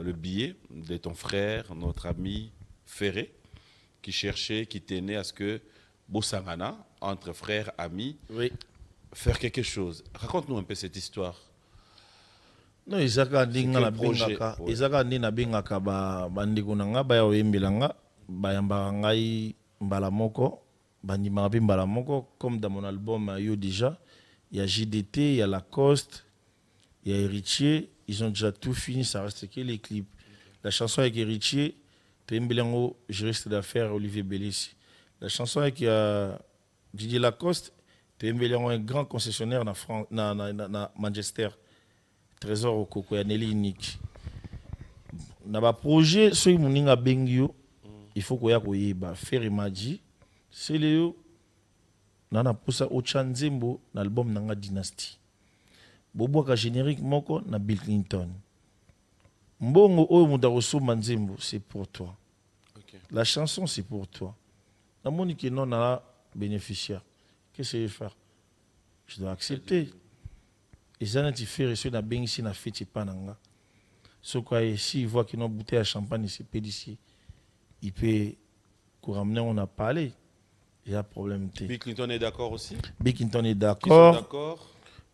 S2: le biais de ton frère, notre ami Ferré, qui cherchait, qui tenait à ce que Bossangana, entre frères, amis,
S1: Oui.
S2: faire quelque chose. Raconte-nous un peu cette histoire.
S1: Non, izaka ndinga na
S2: projet,
S1: bingaka.
S2: ouais.
S1: Izaka ndina bingaka bandeko nanga ba oyembelanga ba yamba ngai mbala moko bandima pe mbala moko comme dans mon album yo déjà, il y a JDT, il y a Lacoste, il y a Héritier, ils ont déjà tout fini, ça reste que les clips. La chanson avec Héritier, Tembelango, juriste d'affaires Olivier Bellissi. La chanson avec Didier Lacoste, Tembelango, un grand concessionnaire dans Manchester. Trésor au Coco, il y a Nelly Nick. Dans le projet, ceux qui ont bengio, il faut qu'on y ait faire Imaji. C'est le nana poussa au Chanzembo dans l'album Nanga Dynasty. Bobo ka générique moko na Bill Clinton. Mbongo o mudaroso Manzembo, c'est pour toi.
S2: Okay.
S1: La chanson c'est pour toi. La monique non na bénéficiaire. Qu'est-ce que je vais faire? Je dois accepter. Et ça tu fais reçu na bengi si na fête pas nanga. So quoi ici il voit qu'il y a une bouteille à champagne ici pédicier. Il peut couramment on a parlé. Il y a problème.
S2: Bill Clinton est d'accord aussi?
S1: Bill Clinton est d'accord.
S2: Qui sont d'accord?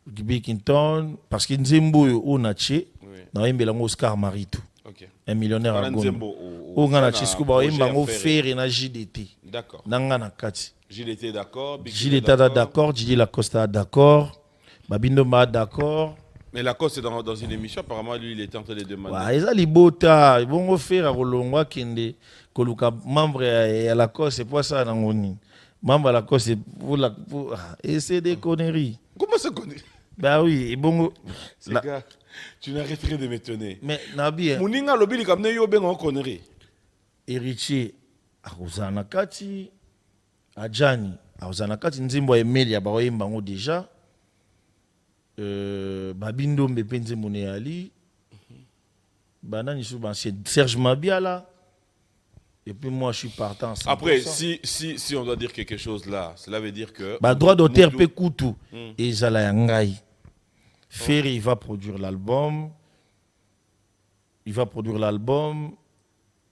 S1: Bill Clinton, parce que Nzembo au Naché, dans un Oscar Maritou.
S2: Okay.
S1: Un millionnaire à
S2: Nzembo
S1: au Naché, ce qu'on va en faire et JDT.
S2: D'accord.
S1: Nangana Kati.
S2: JDT d'accord.
S1: JDT d'accord. Didier Lacoste d'accord. Babindo Ma d'accord.
S2: Mais Lacoste est dans une émission, apparemment lui il était en train de demander.
S1: Ouais, ils ont les bota, ils vont faire à Rolongwa Kende, Koluka membre à Lacoste, c'est pas ça dans mon membre à Lacoste, c'est pour et c'est des conneries.
S2: Comment ça conneries?
S1: Ben oui, et bon.
S2: Gars, tu n'arrêterais de m'étonner.
S1: Mais Nabi,
S2: Mouninga lobi li kamne yo benga connerie.
S1: Héritier, à Rosana Kati, à Djani, à Rosana Kati, Nzimbo Emelia, Baroyembango déjà. Babindo Mbepenze Monéali, Banani Souban, c'est Serge Mabiala. Et puis moi je suis partant.
S2: Après, si on doit dire quelque chose là, cela veut dire que.
S1: Bah, droit d'auteur peut coûter. Et Zala Yangai. Ferry, il va produire l'album. Il va produire l'album.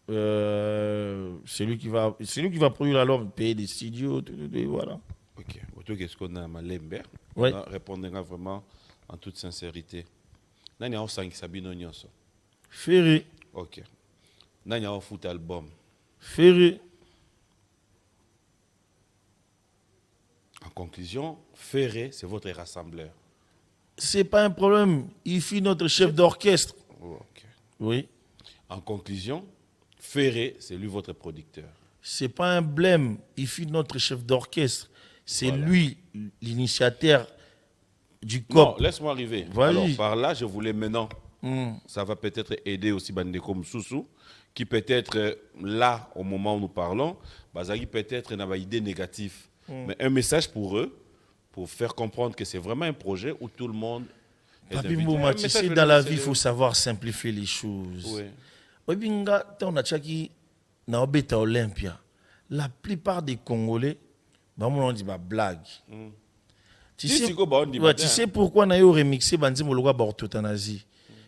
S1: C'est lui qui va produire l'album, payer des studios, tout, voilà.
S2: Ok. Qu'est-ce qu'on a Malember?
S1: Oui.
S2: On répondra vraiment en toute sincérité. Nani a 5 Sabino Nyonso.
S1: Ferry.
S2: Ok. Nani a foot album.
S1: Ferry.
S2: En conclusion, Ferré, c'est votre rassembleur.
S1: C'est pas un problème. Il fit notre chef d'orchestre.
S2: Oh, okay.
S1: Oui.
S2: En conclusion, Ferré, c'est lui votre producteur.
S1: C'est pas un blême. Il fit notre chef d'orchestre. C'est
S2: voilà.
S1: lui l'initiateur du COP.
S2: Non, laisse-moi arriver.
S1: Vas-y.
S2: Alors, par là, je voulais maintenant, ça va peut-être aider aussi Bandeko Moussoussou, qui peut-être là, au moment où nous parlons, Bazali peut-être n'a pas idée négative. Mais un message pour eux, pour faire comprendre que c'est vraiment un projet où tout le monde est
S1: Papi
S2: invité.
S1: Mbouma, tu sais, dans la vie, il faut savoir simplifier les choses. Oui. On a tchaki na obeta Olympia. La plupart des Congolais, on dit blague. Tu sais pourquoi on a remixé Banzi Mologa Bortotanazi?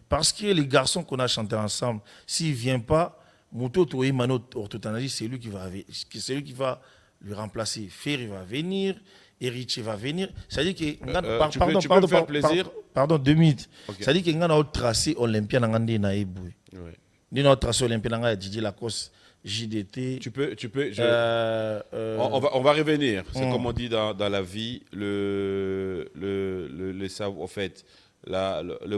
S1: Parce que les garçons qu'on a chanté ensemble, s'il ne vient pas, Mouto Toé Mano Ortotanazi, c'est lui qui va lui remplacer. Ferry va venir, Héritier va venir. Ça dit que.
S2: Tu peux me faire plaisir?
S1: Pardon, 2 minutes. Okay. Ça dit qu'il y a un tracé olympien dans Naïboué. Il y a un tracé olympien dans Didier Lacoste. JDT.
S2: Tu peux. On va revenir. C'est comme on dit dans la vie, le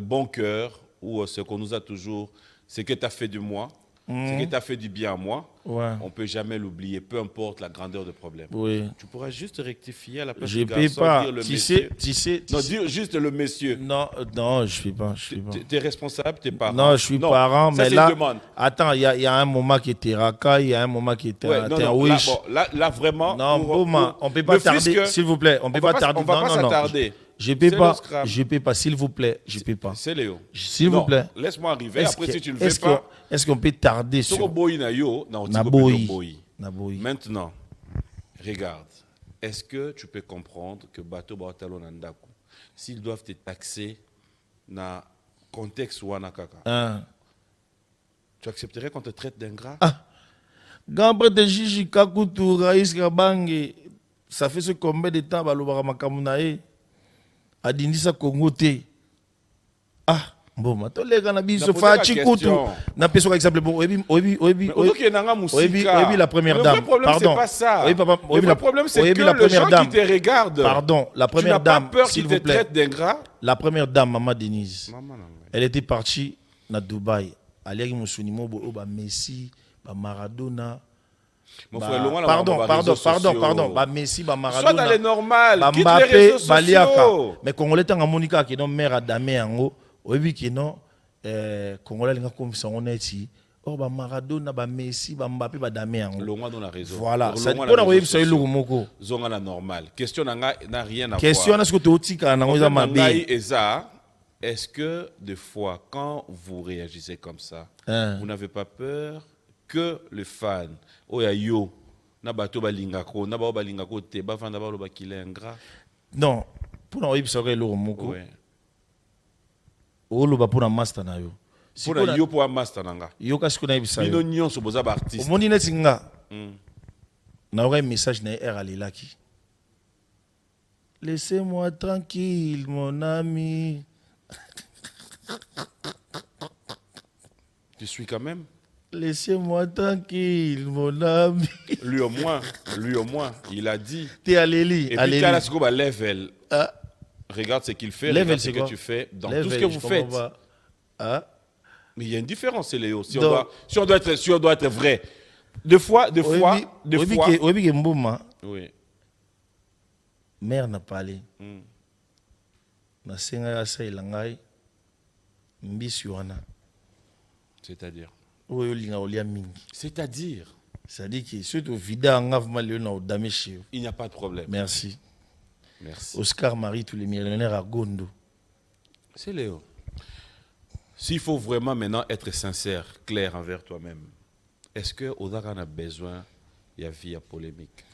S2: bon cœur, ou ce qu'on nous a toujours, ce que tu as fait de moi, ce que tu as fait du bien à moi, on ne peut jamais l'oublier, peu importe la grandeur du problème.
S1: Oui.
S2: Tu pourras juste rectifier à la place
S1: du garçon, dire le monsieur.
S2: Non, dire juste le monsieur.
S1: Non, je ne fais pas.
S2: Tu es responsable, tu es parent.
S1: Non, je suis parent, mais là, attends, il y a un moment qui était Raka, il y a un moment qui était Wish.
S2: Là, vraiment.
S1: Non, on ne peut pas tarder, s'il vous plaît. On ne peut pas tarder.
S2: On ne va pas s'attarder.
S1: Je ne peux pas, s'il vous plaît. Je ne peux pas.
S2: C'est Léo.
S1: S'il vous plaît.
S2: Laisse-moi arriver. Après, si tu ne le fais pas.
S1: Est-ce qu'on peut tarder sur
S2: Naboyi. Maintenant, regarde. Est-ce que tu peux comprendre que Bato Baotalo Nandaku, s'ils doivent te taxer dans le contexte Wanakaka, tu accepterais qu'on te traite d'ingrat?
S1: Gambre de Gigi Kakutu, Raïs Kabange, ça fait ce combien de temps Balobara Makamunae? Adindisa Kongote. Bon, maintenant les gars na biso
S2: posé
S1: fa
S2: la
S1: chikutu.
S2: question.
S1: Na peso exemple bon oyebi la première dame.
S2: Le vrai problème, c'est pas ça.
S1: Le
S2: vrai problème, c'est que
S1: la
S2: les
S1: première
S2: gens
S1: dame
S2: qui te regardent.
S1: Pardon, la
S2: Tu
S1: première
S2: n'as pas
S1: dame,
S2: peur
S1: s'il
S2: qu'ils te
S1: vous plaît.
S2: traitent d'ingrat.
S1: La première dame, Maman Denise.
S2: Maman, non.
S1: Elle était partie na Dubaï. Aliaki musuni mobo ba Messi, ba Maradona.
S2: Mon frère, loin,
S1: Pardon. Ba Messi, ba Maradona.
S2: Soit dans les normales,
S1: ba
S2: quitte les
S1: Mbappé,
S2: réseaux
S1: ba Liaka.
S2: sociaux.
S1: Mais Congolais tanga Monica qui non mère Adamé yango. Oyebi ki non Congolais linga comme ça on est ici. Oh ba Maradona, ba Messi, ba Mbappé, ba Adamé yango.
S2: Loin dans la réseau.
S1: Voilà, ça dit on a oyebi ça yelo moko.
S2: Zonga la normale. Question n'a rien à voir.
S1: Question est-ce que tu otika na ngoza mabe.
S2: Est-ce que des fois, quand vous réagissez comme ça, vous n'avez pas peur que les fans, oh ya yo, na bato balingako, na ba balingako te, ba fanda ba lo ba kilengra.
S1: Non, pour na oyebi ça yelo moko.
S2: Ouais.
S1: Olo ba pour na master na yo.
S2: Pour na yo pour master nanga.
S1: Yo kasi kuna yebisa yo.
S2: Bino nyonso boza ba artiste.
S1: Omoni neti nga. Na un message na R alelaki. Laissez-moi tranquille mon ami.
S2: Tu suis quand même.
S1: Laissez-moi tranquille mon ami.
S2: Lui au moins, il a dit.
S1: T'es Aléli.
S2: Et puis t'as la seconde level. Regarde ce qu'il fait, regarde ce que tu fais dans tout ce que vous faites. Mais il y a une différence, Léo. Si on doit être vrai. Deux fois. Oui.
S1: Mère n'a pas allé. Na senga sa ilangai. Mbisi wana.
S2: C'est-à-dire.
S1: Oyo linga olia mingi.
S2: C'est-à-dire.
S1: C'est-à-dire que surtout vida ngavma leo na odame chez.
S2: Il n'y a pas de problème.
S1: Merci.
S2: Merci.
S1: Oscar Marie, tous les millionnaires à Gondo.
S2: C'est Léo. S'il faut vraiment maintenant être sincère, clair envers toi-même, est-ce que Odaka a besoin de vie à polémique?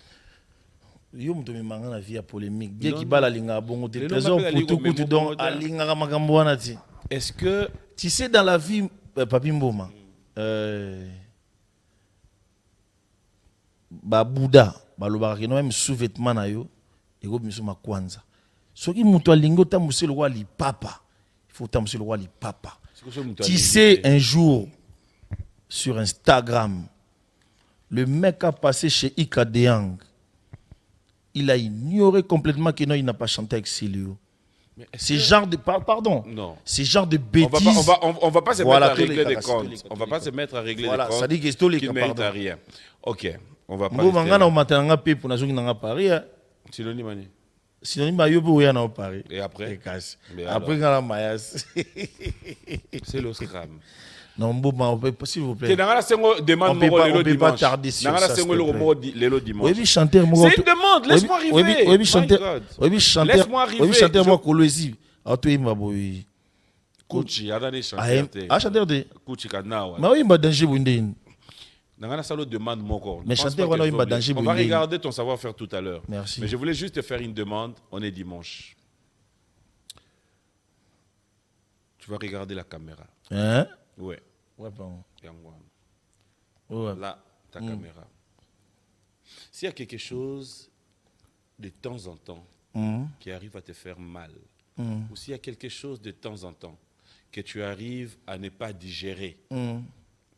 S1: Yo mto mimanga na vie à polémique. Dès qu'il bat la linga bongo te trésor pour tout coup donc a linga makambo wana ti.
S2: Est-ce que
S1: tu sais dans la vie Papi Mboma ba Bouddha ba lobaka ke no même sous-vêtement na yo ego miso makwanza. Soki muto alingo ta muselo wa li papa. Il faut ta muselo wa li papa. Tu sais un jour sur Instagram le mec a passé chez Ika Deang. Il a ignoré complètement que non, il n'a pas chanté avec Célio. C'est genre de pardon.
S2: Non.
S1: C'est genre de bêtises.
S2: On va pas se mettre à régler des comptes. On va pas se mettre à régler des comptes.
S1: Ça dit que c'est les
S2: qui ne méritent à rien. OK. On va pas.
S1: Ngana matanga pe pour nazo ngana Paris.
S2: Synonyme.
S1: Synonyme ba yobo ya na Paris.
S2: Et après
S1: après ngana mayas.
S2: C'est le scram.
S1: Non, s'il vous plaît.
S2: On ne
S1: peut pas tarder sur ça.
S2: C'est une demande, laisse-moi arriver. Laisse-moi arriver.
S1: Oui, chanteur, moi, Kolosi.
S2: Kuchi, adane chanteur.
S1: Ah, chanteur de
S2: Kuchi Kanawa.
S1: Mais oui, danger Bundin.
S2: Mais
S1: chanteur, on
S2: va regarder ton savoir-faire tout à l'heure.
S1: Merci.
S2: Mais je voulais juste te faire une demande. On est dimanche. Tu vas regarder la caméra.
S1: Hein?
S2: Oui.
S1: Ouais, pardon.
S2: Ouais. Là, ta caméra. S'il y a quelque chose de temps en temps qui arrive à te faire mal, ou s'il y a quelque chose de temps en temps que tu arrives à ne pas digérer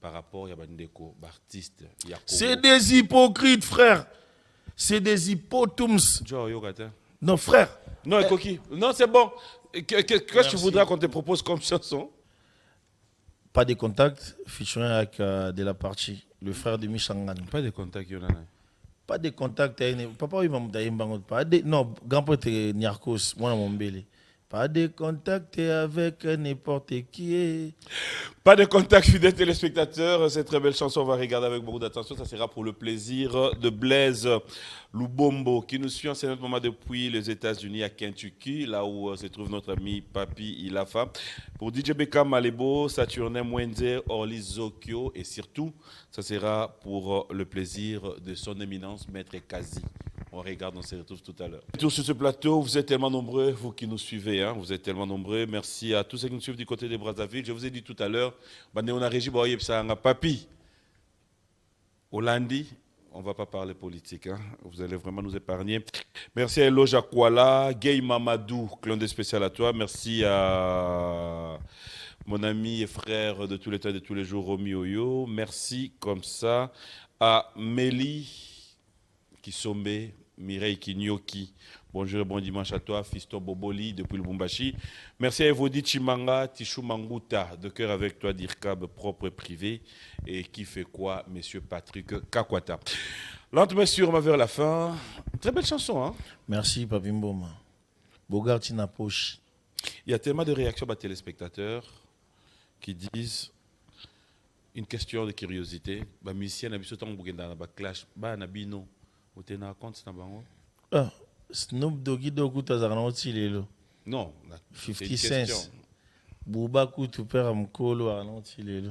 S2: par rapport à Yabandeko, artiste,
S1: c'est des hypocrites, frère. C'est des hypotums. Non, frère.
S2: Non, Koki. Non, c'est bon. Qu'est-ce que tu voudras qu'on te propose comme chanson?
S1: Pas de contact, featuring avec de la partie, le frère de Michangan.
S2: Pas de contact, Yonana.
S1: Pas de contact, papa, il m'a dit, non, grand-père Niarkos, moi, mon bébé. Pas de contact avec n'importe qui.
S2: Pas de contact, fidèles téléspectateurs. Cette très belle chanson, on va regarder avec beaucoup d'attention. Ça sera pour le plaisir de Blaise Lubombo, qui nous suit en ce moment depuis les États-Unis, à Kentucky, là où se trouve notre ami Papi Ilafa. Pour DJ Beka Malebo, Saturnin Mwenze, Orly Zokyo, et surtout, ça sera pour le plaisir de son éminence, Maître Kazi. On regarde, on se retrouve tout à l'heure. Sur ce plateau, vous êtes tellement nombreux, vous qui nous suivez, vous êtes tellement nombreux. Merci à tous ceux qui nous suivent du côté de Brazzaville. Je vous ai dit tout à l'heure, on a régi Papi. Hollandi, on ne va pas parler politique. Vous allez vraiment nous épargner. Merci à Eloja Kuala, Gay Mamadou, clone spécial à toi. Merci à mon ami et frère de tous les temps et de tous les jours, Romy Oyo. Merci comme ça à Mélie Kisombe, Mireille Kinyoki. Bonjour et bon dimanche à toi, Fiston Boboli depuis le Lubumbashi. Merci à Evodi Chimanga, Tichou Manguta, de cœur avec toi, d'IRCAB propre et privé. Et qui fait quoi, monsieur Patrick Kakwata. Lentement sur ma vers la fin. Très belle chanson, hein?
S1: Merci, Papi Mboma. Bogarti na poche.
S2: Il y a tellement de réactions des téléspectateurs qui disent une question de curiosité. Les musiciens n'ont pas clash. Nabino, vous tenez compte de
S1: ça? Snoop Doggy Doguta Zarnoti Lelo.
S2: Non,
S1: 50 cents. Bouba Koutou Père Mkolo Arnoti Lelo.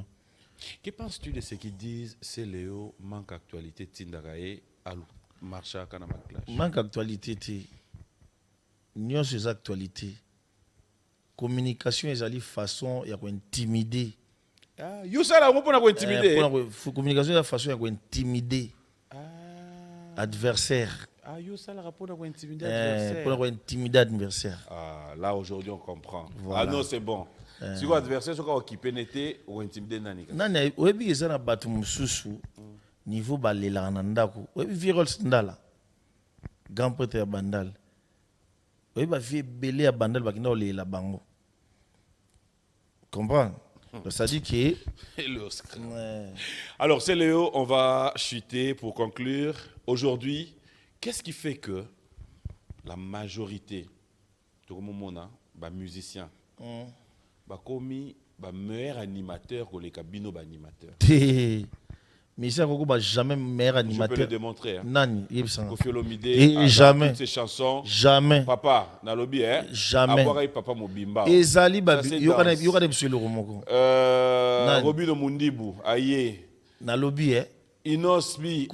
S2: Que penses-tu de ce qu'ils disent? C'est Léo, manque d'actualité, Tindagae, Alou, Marcha, Kanama Clash.
S1: Manque d'actualité, nous ces actualités. Communication, ils allaient façon, il y a quoi intimider.
S2: Ah, ça là, on peut pas intimider.
S1: Communication, il y a façon, il y a quoi intimider. Adversaire.
S2: Ah, ça là, pour intimider adversaire.
S1: Pour intimider adversaire.
S2: Ah, là aujourd'hui on comprend.
S1: Voilà.
S2: Ah non, c'est bon. Si votre adversaire soit occupé n'était ou intimider nani.
S1: Nani, oyebi ezana batu mususu niveau balela nandako. Oyebi virol ndala. Gampote ya bandal. Oyebi ba vie belé ya bandal bakinda olela bango. Comprends? Ça dit que
S2: alors c'est Léo, on va chuter pour conclure. Aujourd'hui, qu'est-ce qui fait que la majorité de les musiciens bakomi ba meilleur animateur que les cabines animateurs?
S1: Mais ça ne jamais meilleur animateur.
S2: Je peux le démontrer.
S1: Nani,
S2: Koffi Olomide,
S1: jamais.
S2: Toutes ces chansons.
S1: Jamais.
S2: Papa, nalobi
S1: jamais.
S2: Aborai papa mobimba.
S1: Ezali babi, yokane monsieur le romoko.
S2: Robino Mundibu, aye.
S1: Nalobi
S2: Inosbi.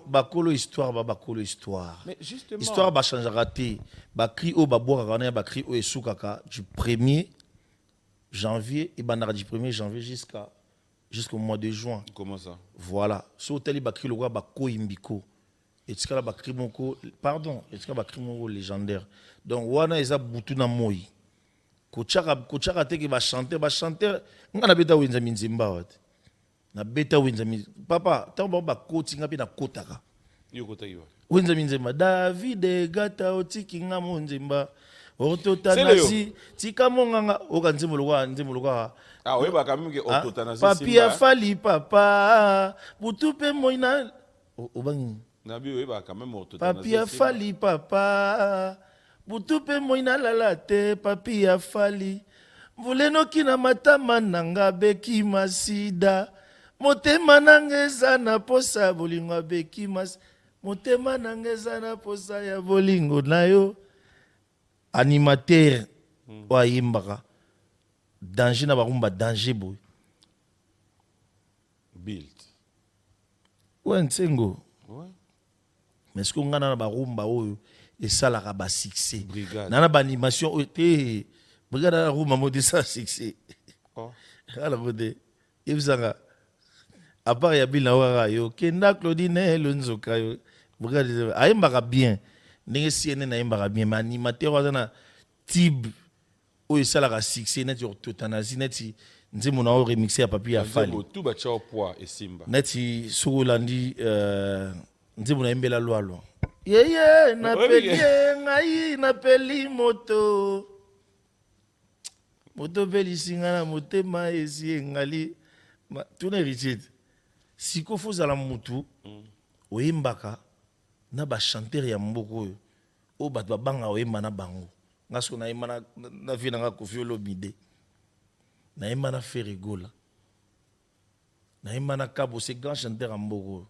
S1: Bakolo histoire, bakolo histoire.
S2: Mais justement.
S1: Histoire ba changer raté. Ba cri au baboa kana ba cri au esukaka du 1er janvier et banara du 1er janvier jusqu'au mois de juin.
S2: Comment ça?
S1: Voilà. So teli ba cri le roi ba ko imbiko. Et tika ba cri moko pardon, et tika ba cri moko légendaire. Donc wana eza butu na moi. Kochaka teke ba chanter ngana beta wenza minzimba wat. Na beta wenza minzimba. Papa, tant ba koti ngapi na kotaka.
S2: Yo kotaki wa.
S1: Wenza minzimba David gata otiki nga monzimba. Ototanasi tika monganga okanzimbo lokwa.
S2: Ah oui, bah quand même que ototanasi.
S1: Papi a fali papa. Butupe moina. Obangi.
S2: Nabi oui, bah quand même ototanasi.
S1: Papi a fali papa. Butupe moina lalate. Papi a fali. Vuleno kina matama nanga beki masida. Motema nangeza na posa bolingo beki mas. Motema nangeza na posa ya bolingo na yo. Animateur wa yimbaka. Danger na barumba danger boy.
S2: Build.
S1: Ouais nsengo.
S2: Ouais.
S1: Mais ce qu'on a na barumba oyo et ça la ba succès.
S2: Brigade.
S1: Na ba animation oyo brigade na rumba mode ça succès.
S2: Oh.
S1: Ala mode. Ibzanga. À part ya bila wara yo kenda Claudine Lonzoka yo. Brigade ayimbaka bien. Ndenge CNN na yimbaka bien mais animateur wana tib oyo salaka succès neti ortotanazi neti nzembo na o remixer ya papier ya fali
S2: tout ba chao poa et simba
S1: neti sokolandi nzembo na yembela lwalo yeye napeli ngai napeli moto belisinga na motema esi engali tuna héritier siko fozala mutu oyembaka na ba chanteur ya mboko oyo o bato babanga oyemba na bango ngaso na yemba na vie nanga Koffi Olomide na yemba na Ferregola na yemba na Kabo c'est grand chanteur ya mboko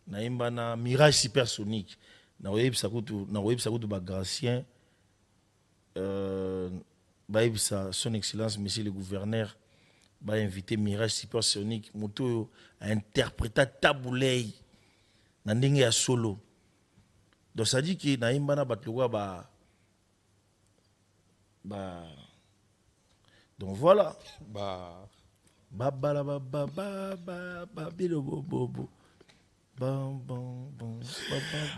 S1: na yemba na Mirage Supersonique na oyebisa kutu ba Gracien ba yebisa son excellence monsieur le gouverneur ba invité Mirage Supersonique moto a interprété Taboulay na ndenge ya solo. Donc ça dit que na imba na batlowa donc voilà bilo bobo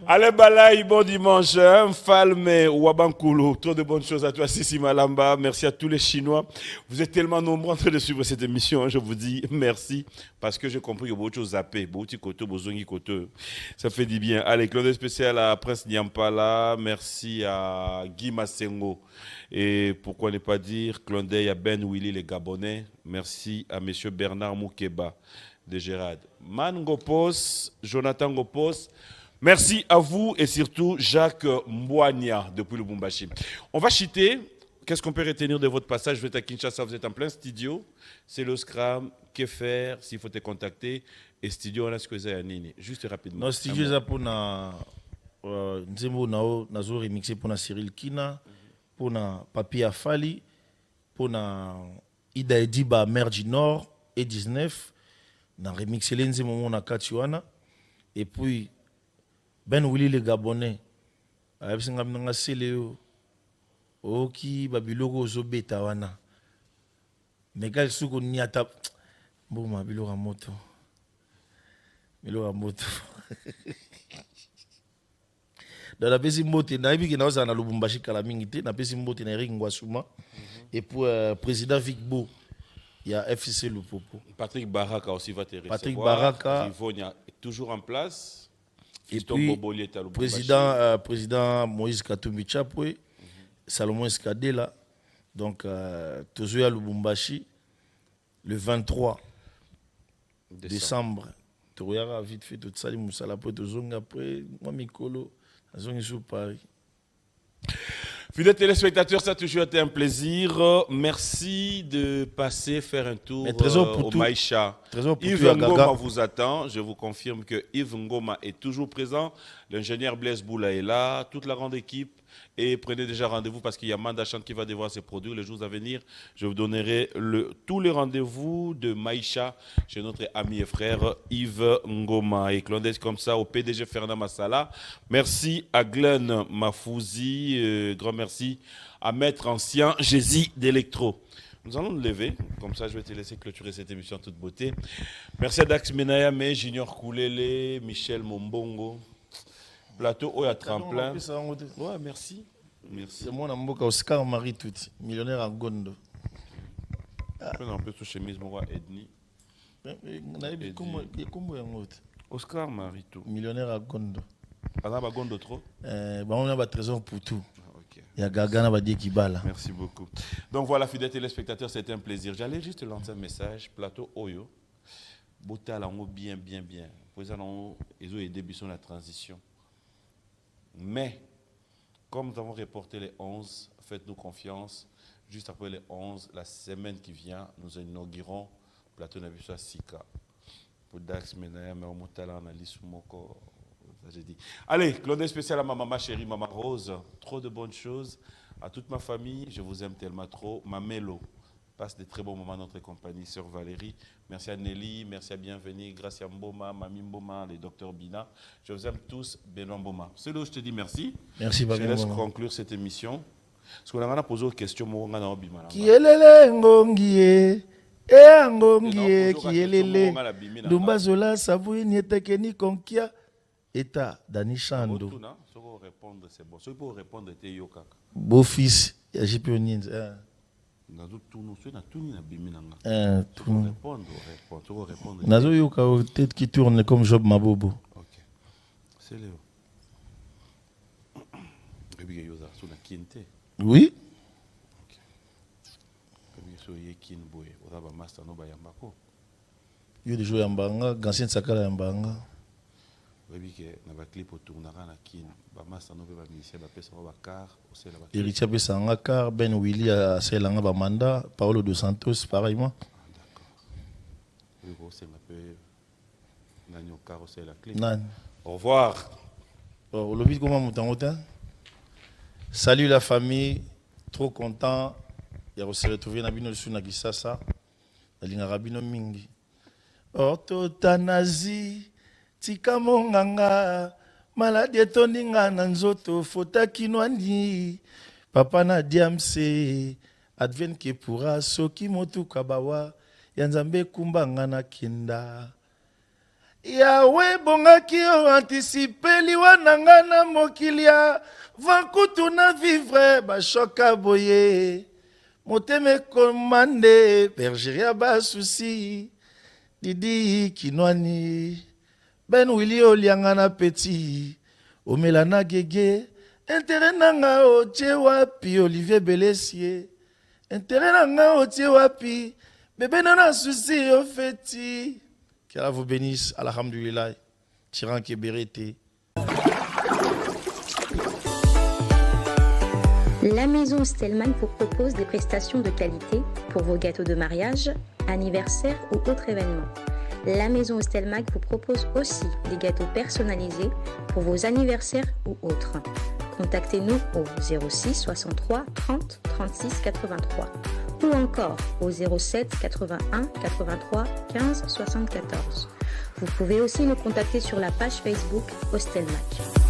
S2: Allez, Balaï, bon dimanche. Falme, Wabankoulou, trop de bonnes choses à toi, Sissi Malamba. Merci à tous les Chinois. Vous êtes tellement nombreux en train de suivre cette émission. Je vous dis merci parce que j'ai compris que beaucoup de choses zappées, beaucoup de koto, bozongi koto. Ça fait du bien. Allez, Claude spécial à Prince Niampala. Merci à Guy Massengo. Et pourquoi ne pas dire Claude à Ben Willy, les Gabonais. Merci à monsieur Bernard Moukeba de Gérard. Man Gopos, Jonathan Gopos, merci à vous et surtout Jacques Mbouania depuis le Lubumbashi. On va chiter. Qu'est-ce qu'on peut retenir de votre passage? Vous êtes à Kinshasa, vous êtes en plein studio. C'est le Scrum. Que faire s'il faut te contacter? Et studio, on a ce que c'est à Nini. Juste rapidement.
S1: Non, studio, c'est pour Nzembo Nao, Nazo remixé pour Cyril Kina, pour Papi Afali, pour Ida Ediba, Mère du Nord, et 19. Dans remixé lenze momo na katiwana et puis Ben Willy le Gabonais abisinga mnanga seleo oki babiloko zobeta wana megal suko niata mboma biloko moto dans la pesi mbote na ibi kina oza na Lubumbashi kala mingi te na pesi mbote na Eric Ngwasuma et pour président Vicbo. Il y a FCC Lupopo.
S2: Patrick Baraka aussi va te recevoir.
S1: Patrick Baraka.
S2: Rivonia est toujours en place.
S1: Et puis, président Moïse Katumbi Chapwe, Salomon Escadela. Donc, toujours à Lubumbashi, le 23 décembre. Tu regardes vite fait tout ça, les moussala après, après, moi, Mikolo, ils sont Paris.
S2: Fidèles téléspectateurs, ça a toujours été un plaisir. Merci de passer faire un tour au Maïcha. Yves Ngoma vous attend. Je vous confirme que Yves Ngoma est toujours présent. L'ingénieur Blaise Boula est là, toute la grande équipe. Et prenez déjà rendez-vous parce qu'il y a Manda Chante qui va devoir se produire les jours à venir. Je vous donnerai tous les rendez-vous de Maïcha chez notre ami et frère Yves Ngoma. Et clandestin comme ça au PDG Fernand Massala. Merci à Glenn Mafouzi. Grand merci à Maître Ancien Jésus d'Electro. Nous allons nous lever. Comme ça, je vais te laisser clôturer cette émission en toute beauté. Merci à Dax Menayame, Junior Koulele, Michel Mombongo. Plateau au tremplin. Ouais, merci.
S1: C'est moi, Oscar Marie tout, millionnaire à Gondo.
S2: Un peu sous chemise, moi, Edni. Oscar Marie tout.
S1: Millionnaire à Gondo.
S2: On a Gondo trop.
S1: On a un trésor pour tout. Il y a Gagana Badi qui bala.
S2: Merci beaucoup. Donc voilà, fidèles téléspectateurs, c'était un plaisir. J'allais juste lancer un message. Plateau Oyo. Botal en bien. Pour ça, ils ont aidé sur la transition. Mais, comme nous avons reporté les 11, faites-nous confiance. Juste après les 11, la semaine qui vient, nous inaugurons Plateau Nabiswa Sika. Pour Dax Menaya, mais au Motala, on a l'Isumoko. Allez, Claude spécial à ma maman chérie, maman Rose. Trop de bonnes choses. À toute ma famille, je vous aime tellement trop. Ma Mélo. Passe de très bons moments dans notre compagnie, Sœur Valérie. Merci à Nelly, merci à Bienvenue, Gracia Mboma, Mami Mboma, les docteurs Bina. Je vous aime tous, Benoît Mboma. C'est là où je te dis merci.
S1: Merci,
S2: je laisse conclure cette émission. Parce qu'on a posé une question.
S1: Qui est le ngongie? Et ngongie, qui est le Lumbazola, Savouine, Yetekeni, Konkia, Eta, Dani Chando.
S2: C'est bon. Ceux pour répondre, c'est Yokaka.
S1: Beau-fils, j'ai pu venir. Nazo yoka tête qui tourne comme Job Mabobo.
S2: Ok. C'est Léo.
S1: Oui. Yo de jouer Yambanga, Gansien Sakala Yambanga. Héritier Bessanga car Ben Willy a Selanga Bamanda, Paolo dos Santos pareillement.
S2: Au revoir.
S1: Salut la famille, trop content. Il a se retrouvé dans Bino Suna Gisasa, dans l'Ingarabino Mingi. Orthotanasie. Tika monganga maladi etoninga na nzoto fotaki nwani papa na diamse advent ke pura soki motuka bawa ya nzambe kumbanga na kenda Yawe bongaki o anticipe liwa nanga na mokili ya vankutu na vivre bashoka boye moteme komande bergeria basusi Didi Kinwani Ben Willy Olianga na petit Omela na gege intérêt nanga otie wapi Olivier Belessier intérêt nanga otie wapi bébé nana souci au feti. Qu'Allah vous bénisse, alhamdulillah. Tiran Kéberete.
S3: La maison Stelman vous propose des prestations de qualité pour vos gâteaux de mariage, anniversaire ou autres événements. La maison Stelman vous propose aussi des gâteaux personnalisés pour vos anniversaires ou autres. Contactez-nous au 06 63 30 36 83 ou encore au 07 81 83 15 74. Vous pouvez aussi nous contacter sur la page Facebook Hostelmac.